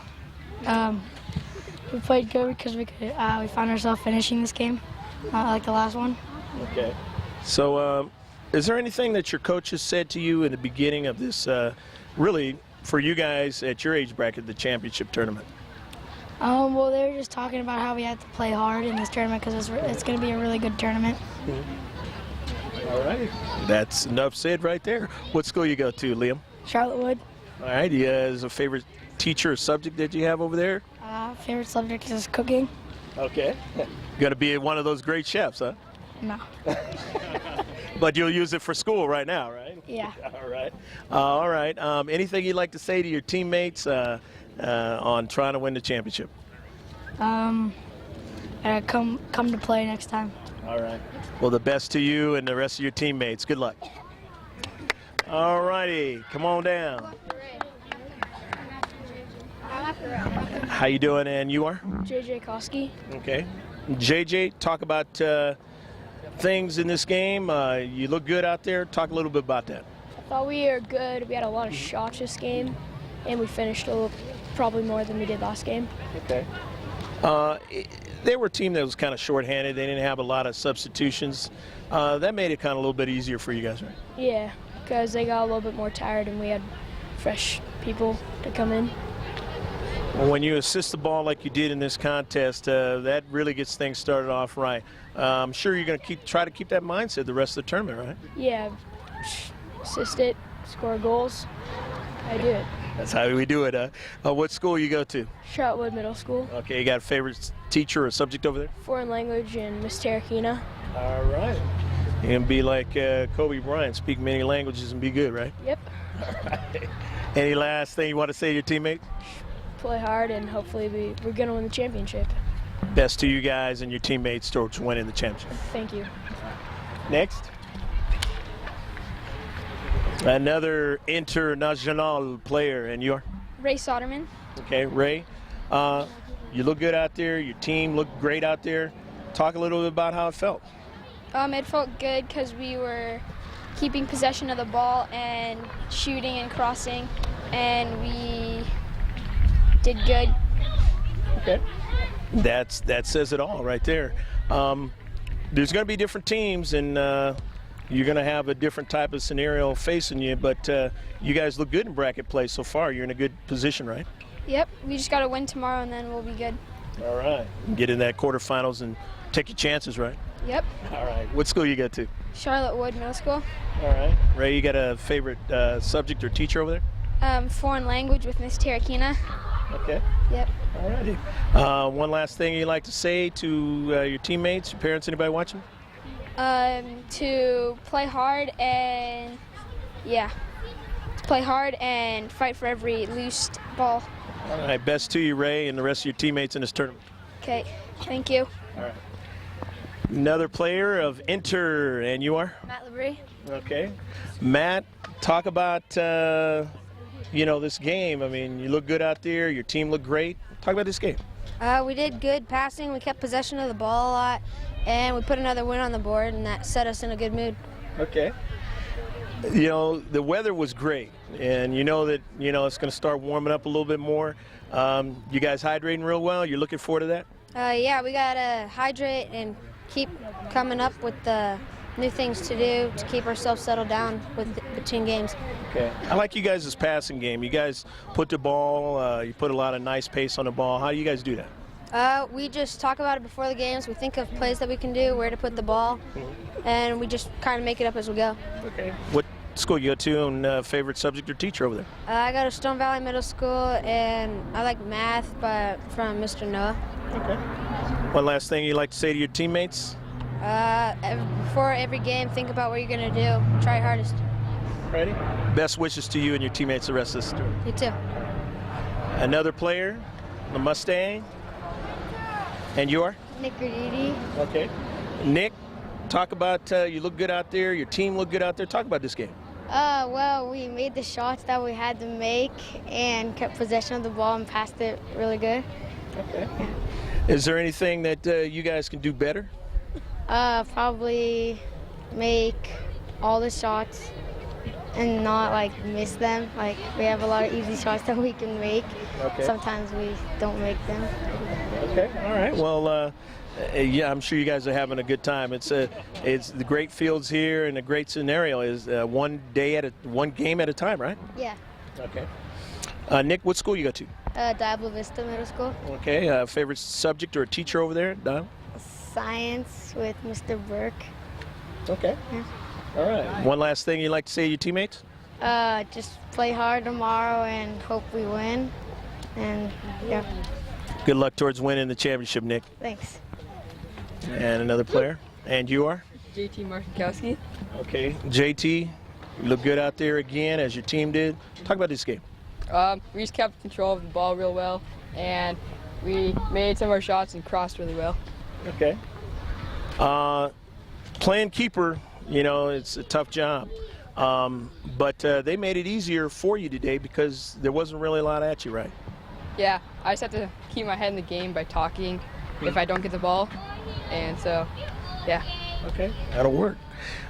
We played good because we found ourselves finishing this game, like the last one. Okay. So is there anything that your coach has said to you in the beginning of this, really, for you guys at your age bracket, the championship tournament? Well, they were just talking about how we have to play hard in this tournament because it's going to be a really good tournament. All right. That's enough said right there. What school you go to, Liam? Charlottewood. All right. Is a favorite teacher or subject that you have over there? Favorite subject is cooking. Okay. Going to be one of those great chefs, huh? No. But you'll use it for school right now, right? Yeah. All right. All right. Anything you'd like to say to your teammates on trying to win the championship? Come to play next time. All right. Well, the best to you and the rest of your teammates. Good luck. All righty. Come on down. How you doing, and you are? JJ Koski. Okay. JJ, talk about things in this game. You look good out there. Talk a little bit about that. I thought we were good. We had a lot of shots this game, and we finished probably more than we did last game. Okay. They were a team that was kind of shorthanded. They didn't have a lot of substitutions. That made it kind of a little bit easier for you guys, right? Yeah, because they got a little bit more tired, and we had fresh people to come in. Well, when you assist the ball like you did in this contest, that really gets things started off right. I'm sure you're going to try to keep that mindset the rest of the tournament, right? Yeah, assist it, score goals. I do it. That's how we do it, huh? What school you go to? Troutwood Middle School. Okay, you got a favorite teacher or subject over there? Foreign language and Miss Tarakina. All right. And be like Kobe Bryant, speak many languages and be good, right? Yep. All right. Any last thing you want to say to your teammates? Play hard and hopefully we're going to win the championship. Best to you guys and your teammates towards winning the championship. Thank you. Next. Another international player, and you're? Ray Soderman. Okay, Ray. You look good out there. Your team looked great out there. Talk a little bit about how it felt. It felt good because we were keeping possession of the ball and shooting and crossing, and we did good. Okay. That says it all right there. There's going to be different teams, and you're going to have a different type of scenario facing you, but you guys look good in bracket play so far. You're in a good position, right? Yep, we just got to win tomorrow and then we'll be good. All right. Get in that quarterfinals and take your chances, right? Yep. All right. What school you go to? Charlotte Wood Middle School. All right. Ray, you got a favorite subject or teacher over there? Foreign language with Miss Tarakina. Okay. Yep. All righty. One last thing you'd like to say to your teammates, your parents, anybody watching? To play hard and, to play hard and fight for every loose ball. All right. Best to you, Ray, and the rest of your teammates in this tournament. Okay, thank you. All right. Another player of Inter, and you are? Matt Labrie. Okay. Matt, talk about, this game. I mean, you look good out there. Your team looked great. Talk about this game. We did good passing. We kept possession of the ball a lot, and we put another win on the board, and that set us in a good mood. Okay. The weather was great, and you know that, it's going to start warming up a little bit more. You guys hydrating real well? You're looking forward to that? Yeah, we got to hydrate and keep coming up with the new things to do to keep ourselves settled down between games. Okay. I like you guys' passing game. You guys put the ball, you put a lot of nice pace on the ball. How do you guys do that? We just talk about it before the games. We think of plays that we can do, where to put the ball, and we just kind of make it up as we go. Okay. What school you go to and favorite subject or teacher over there? I go to Stone Valley Middle School, and I like math, but from Mr. Noah. Okay. One last thing you'd like to say to your teammates? Before every game, think about what you're going to do. Try your hardest. Ready? Best wishes to you and your teammates the rest of this tour. You too. Another player, the Mustang. And you are? Nick Graditi. Okay. Nick, talk about, you look good out there, your team looked good out there. Talk about this game. Well, we made the shots that we had to make and kept possession of the ball and passed it really good. Okay. Is there anything that you guys can do better? Probably make all the shots and not miss them. We have a lot of easy shots that we can make. Okay. Sometimes we don't make them. Okay. All right. Well, I'm sure you guys are having a good time. It's the great fields here and a great scenario is one game at a time, right? Yeah. Okay. Nick, what school you go to? Diablo Vista Middle School. Okay. Favorite subject or teacher over there, Don? Science with Mr. Burke. Okay. Yeah. All right. One last thing you'd like to say to your teammates? Just play hard tomorrow and hope we win. And yeah. Good luck towards winning the championship, Nick. Thanks. And another player. And you are? JT Markinkowski. Okay. JT, you look good out there again, as your team did. Talk about this game. We just kept control of the ball real well, and we made some of our shots and crossed really well. Okay. Playing keeper, it's a tough job. But they made it easier for you today because there wasn't really a lot at you, right? Yeah, I just have to keep my head in the game by talking if I don't get the ball, and so, yeah. Okay, that'll work.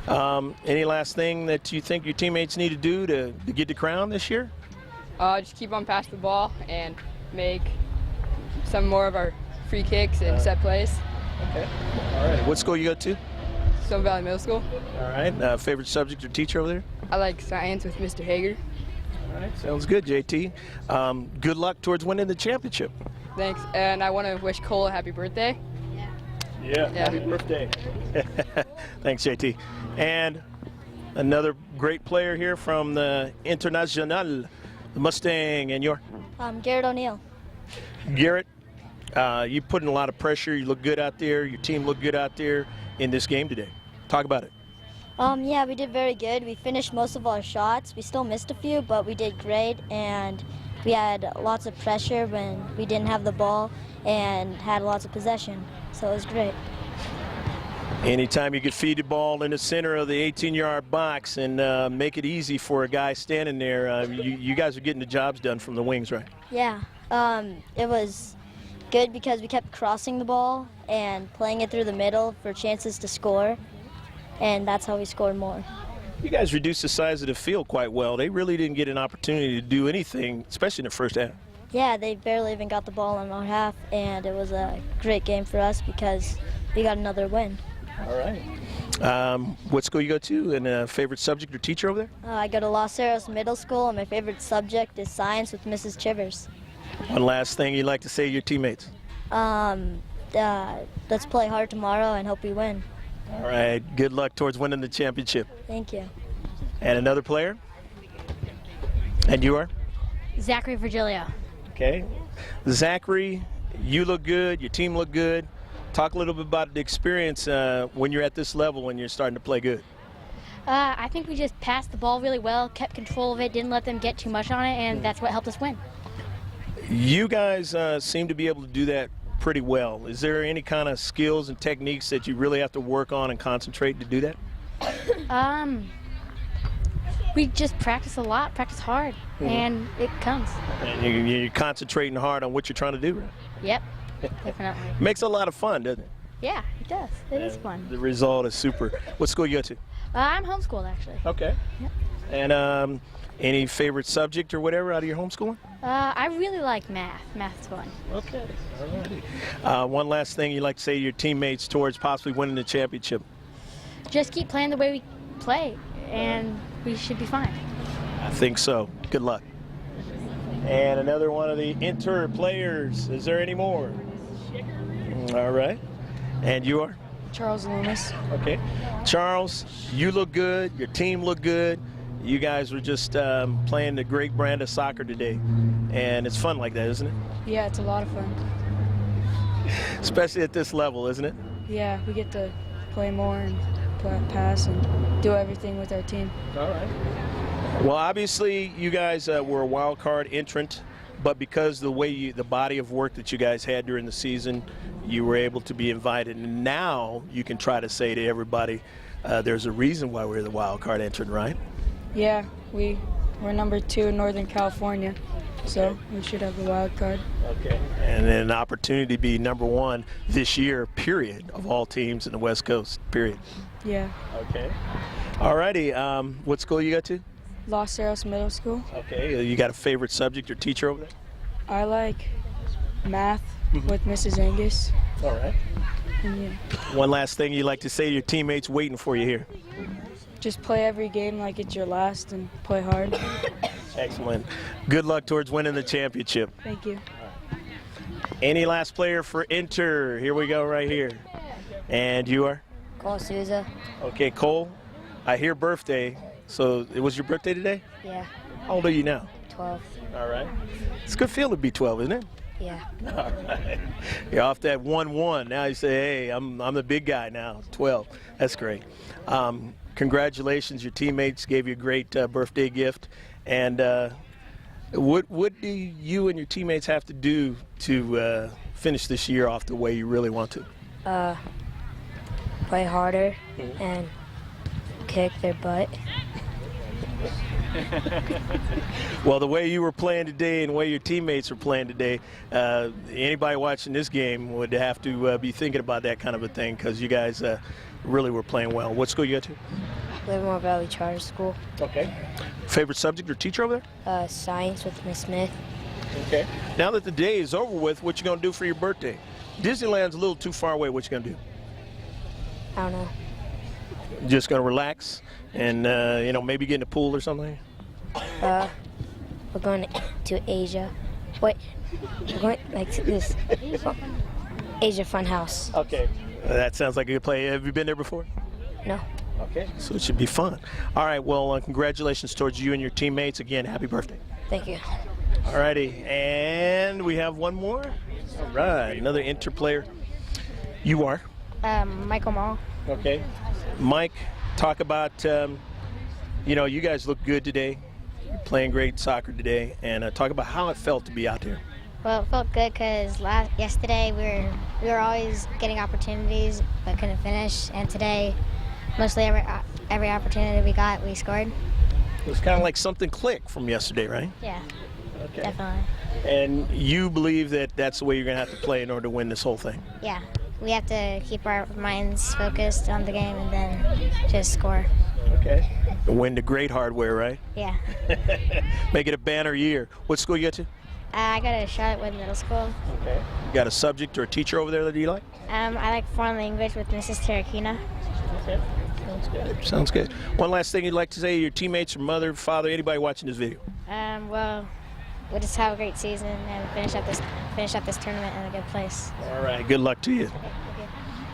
Any last thing that you think your teammates need to do to get the crown this year? Just keep on passing the ball and make some more of our free kicks and set plays. Okay. All right. What school you go to? Stone Valley Middle School. All right. Favorite subject or teacher over there? I like science with Mr. Hager. All right. Sounds good, JT. Good luck towards winning the championship. Thanks. And I want to wish Cole a happy birthday. Yeah. Happy birthday. Thanks, JT. And Another great player here from the Internacional, the Mustang, and your Garrett O'Neill. Garrett. You put in a lot of pressure. You look good out there. Your team looked good out there in this game today. Talk about it. Yeah, we did very good. We finished most of our shots. We still missed a few, but we did great, and we had lots of pressure when we didn't have the ball and had lots of possession, so it was great. Anytime you can feed the ball in the center of the 18-yard box and make it easy for a guy standing there, you guys are getting the jobs done from the wings, right? Yeah, it was good because we kept crossing the ball and playing it through the middle for chances to score, and that's how we scored more. You guys reduced the size of the field quite well. They really didn't get an opportunity to do anything, especially in the first half. Yeah, they barely even got the ball in our half, and it was a great game for us because we got another win. All right. What school you go to, and a favorite subject or teacher over there? I go to Los Cerros Middle School, and my favorite subject is science with Mrs. Chivers. One last thing you'd like to say to your teammates? Let's play hard tomorrow and hope we win. All right. Good luck towards winning the championship. Thank you. And another player? And you are? Zachary Virgilio. Okay. Zachary, you look good. Your team look good. Talk a little bit about the experience when you're at this level and you're starting to play good. I think we just passed the ball really well, kept control of it, didn't let them get too much on it, and that's what helped us win. You guys seem to be able to do that pretty well. Is there any kind of skills and techniques that you really have to work on and concentrate to do that? We just practice a lot, practice hard, and it comes. And you're concentrating hard on what you're trying to do, right? Yep, definitely. Makes it a lot of fun, doesn't it? Yeah, it does. It is fun. The result is super. What school you go to? I'm homeschooled, actually. Okay. Yep. And any favorite subject or whatever out of your homeschooling? I really like math. Math's fun. Okay. All righty. One last thing you'd like to say to your teammates towards possibly winning the championship? Just keep playing the way we play, and we should be fine. I think so. Good luck. And another one of the Inter players. Is there any more? All right. And you are? Charles Loomis. Okay. Charles, you look good. Your team look good. You guys were just playing the great brand of soccer today. And it's fun like that, isn't it? Yeah, it's a lot of fun. Especially at this level, isn't it? Yeah, we get to play more and pass and do everything with our team. All right. Well, obviously, you guys were a wild card entrant, but because the way the body of work that you guys had during the season, you were able to be invited. And now you can try to say to everybody, there's a reason why we're the wild card entrant, right? Yeah, we're number 2 in Northern California, so we should have a wild card. Okay. And then an opportunity to be number 1 this year, period, of all teams in the West Coast, period. Yeah. Okay. All righty. What school you go to? Los Cerros Middle School. Okay. You got a favorite subject or teacher over there? I like math with Mrs. Angus. All right. And, yeah, One last thing you'd like to say to your teammates waiting for you here? just play every game like it's your last and play hard. Excellent. Good luck towards winning the championship. Thank you. Any last player for Inter? Here we go right here. And you are? Cole Souza. Okay, Cole, I hear birthday. So it was your birthday today? Yeah, How old are you now? 12. All right. It's a good feeling to be 12, isn't it? Yeah. All right. You're off that 1-1. Now you say, hey, I'm the big guy now, 12. That's great. Congratulations. Your teammates gave you a great birthday gift. And what do you and your teammates have to do to finish this year off the way you really want to? Play harder and kick their butt. Well, the way you were playing today and the way your teammates were playing today, anybody watching this game would have to be thinking about that kind of a thing because you guys really were playing well. What school you go to? Livermore Valley Charter School. Okay. Favorite subject or teacher over there? Science with Miss Smith. Okay. Now that the day is over with, what you going to do for your birthday? Disneyland's a little too far away. What you going to do? I don't know. Just going to relax and, maybe get in the pool or something? We're going to Asia. Wait, we're going to this Asia Fun House. Okay. That sounds like a good play. Have you been there before? No. Okay, so it should be fun. All right, well, congratulations towards you and your teammates. Again, happy birthday. Thank you. All righty, and we have one more. All right, another inter-player. You are? Michael Mall. Okay. Mike, talk about, you guys look good today. You're playing great soccer today, and talk about how it felt to be out there. Well, it felt good because yesterday we were always getting opportunities but couldn't finish, and today mostly every opportunity we got, we scored. It was kind of like something clicked from yesterday, right? Yeah, Okay. definitely. And you believe that that's the way you're going to have to play in order to win this whole thing? Yeah, we have to keep our minds focused on the game and then just score. Okay. Win the great hardware, right? Yeah. Make it a banner year. What school you get to? I got a shot at middle school. Okay. You got a subject or a teacher over there that you like? I like foreign language with Mrs. Tarakina. Okay. Sounds good. Sounds good. One last thing you'd like to say to your teammates, your mother, father, anybody watching this video? Well, we'll just have a great season and finish up this tournament in a good place. All right. Good luck to you.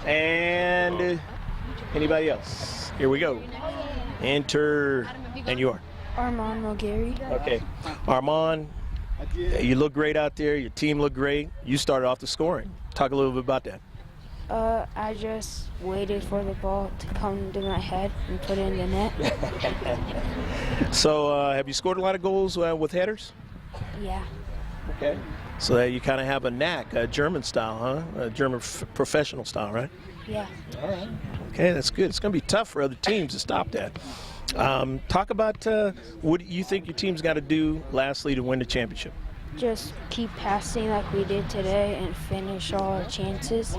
And anybody else? Here we go. Enter, and you are? Armand Mulgary. Okay. Armand, you look great out there. Your team looked great. You started off the scoring. Talk a little bit about that. I just waited for the ball to come to my head and put it in the net. So have you scored a lot of goals with headers? Yeah. Okay. So that you kind of have a knack, a German style, huh? A German professional style, right? Yeah. All right. Okay, that's good. It's going to be tough for other teams to stop that. Talk about what you think your team's got to do lastly to win the championship. Just keep passing like we did today and finish all our chances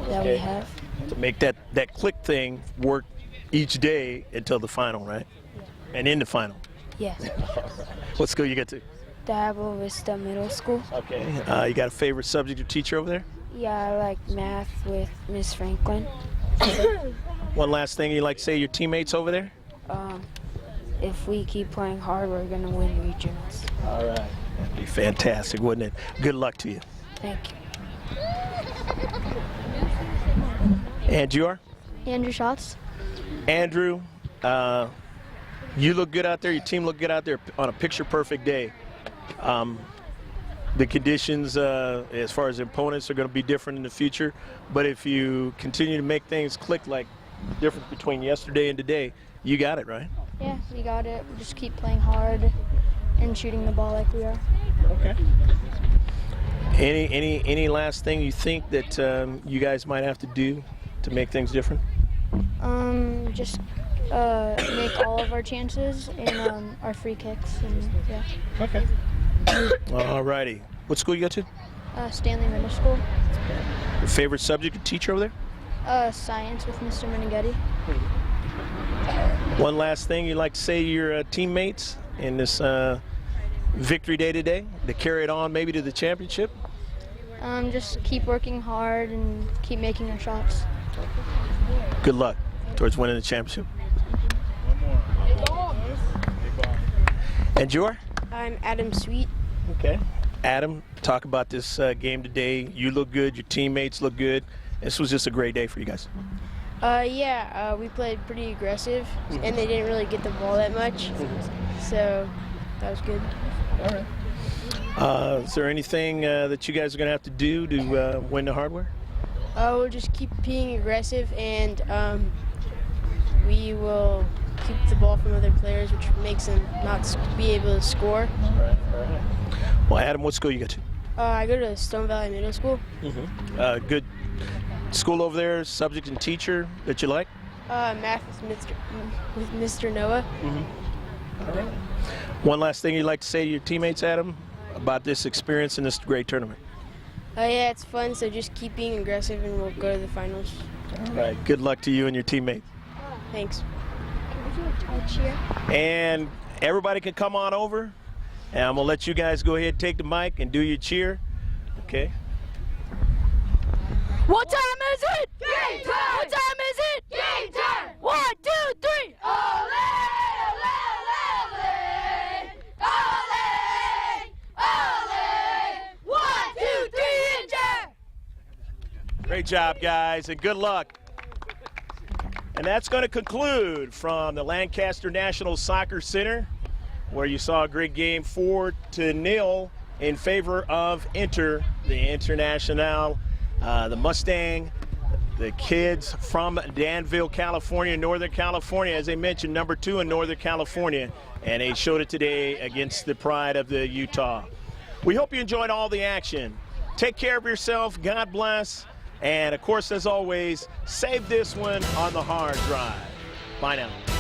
that we have. To make that click thing work each day until the final, right? And in the final. Yes. What school you get to? Dabo Vista Middle School. Okay. You got a favorite subject or teacher over there? Yeah, I like math with Miss Franklin. One last thing you'd like to say to your teammates over there? If we keep playing hard, we're going to win regions. All right. That'd be fantastic, wouldn't it? Good luck to you. Thank you. And you are? Andrew Schatz. Andrew, you look good out there. Your team looked good out there on a picture-perfect day. The conditions, as far as opponents, are going to be different in the future. But if you continue to make things click like the difference between yesterday and today, you got it, right? Yeah, we got it. We just keep playing hard and shooting the ball like we are. Okay. Any last thing you think that you guys might have to do to make things different? Just make all of our chances and our free kicks, and yeah. Okay. All righty. What school you go to? Stanley Middle School. Your favorite subject or teacher over there? Science with Mr. Meneghetti. One last thing you'd like to say to your teammates in this victory day today to carry it on maybe to the championship? Just keep working hard and keep making our shots. Good luck towards winning the championship. And you are? I'm Adam Sweet. Okay. Adam, talk about this game today. You look good. Your teammates look good. This was just a great day for you guys. We played pretty aggressive, and they didn't really get the ball that much, so that was good. All right. Is there anything that you guys are going to have to do to win the hardware? We'll just keep being aggressive, and we will keep the ball from other players, which makes them not be able to score. All right. Well, Adam, what school you go to? I go to Stone Valley Middle School. Good school over there, subject and teacher that you like? Math with Mr. Noah. All right. One last thing you'd like to say to your teammates, Adam, about this experience in this great tournament? Yeah, it's fun, so just keep being aggressive and we'll go to the finals. All right. Good luck to you and your teammates. Thanks. And everybody can come on over, and I'm going to let you guys go ahead and take the mic and do your cheer. Okay. What time is it? Game time! What time is it? Game time! 1, 2, 3! Ole, ole, ole, ole! Ole, ole! 1, 2, 3, enter! Great job, guys, and good luck. And that's going to conclude from the Lancaster National Soccer Center, where you saw a great game, 4-0 in favor of the International, the Mustang, the kids from Danville, California, Northern California, as they mentioned, number 2 in Northern California, and they showed it today against the pride of the Utah. We hope you enjoyed all the action. Take care of yourself. God bless. And, of course, as always, save this one on the hard drive. Bye now.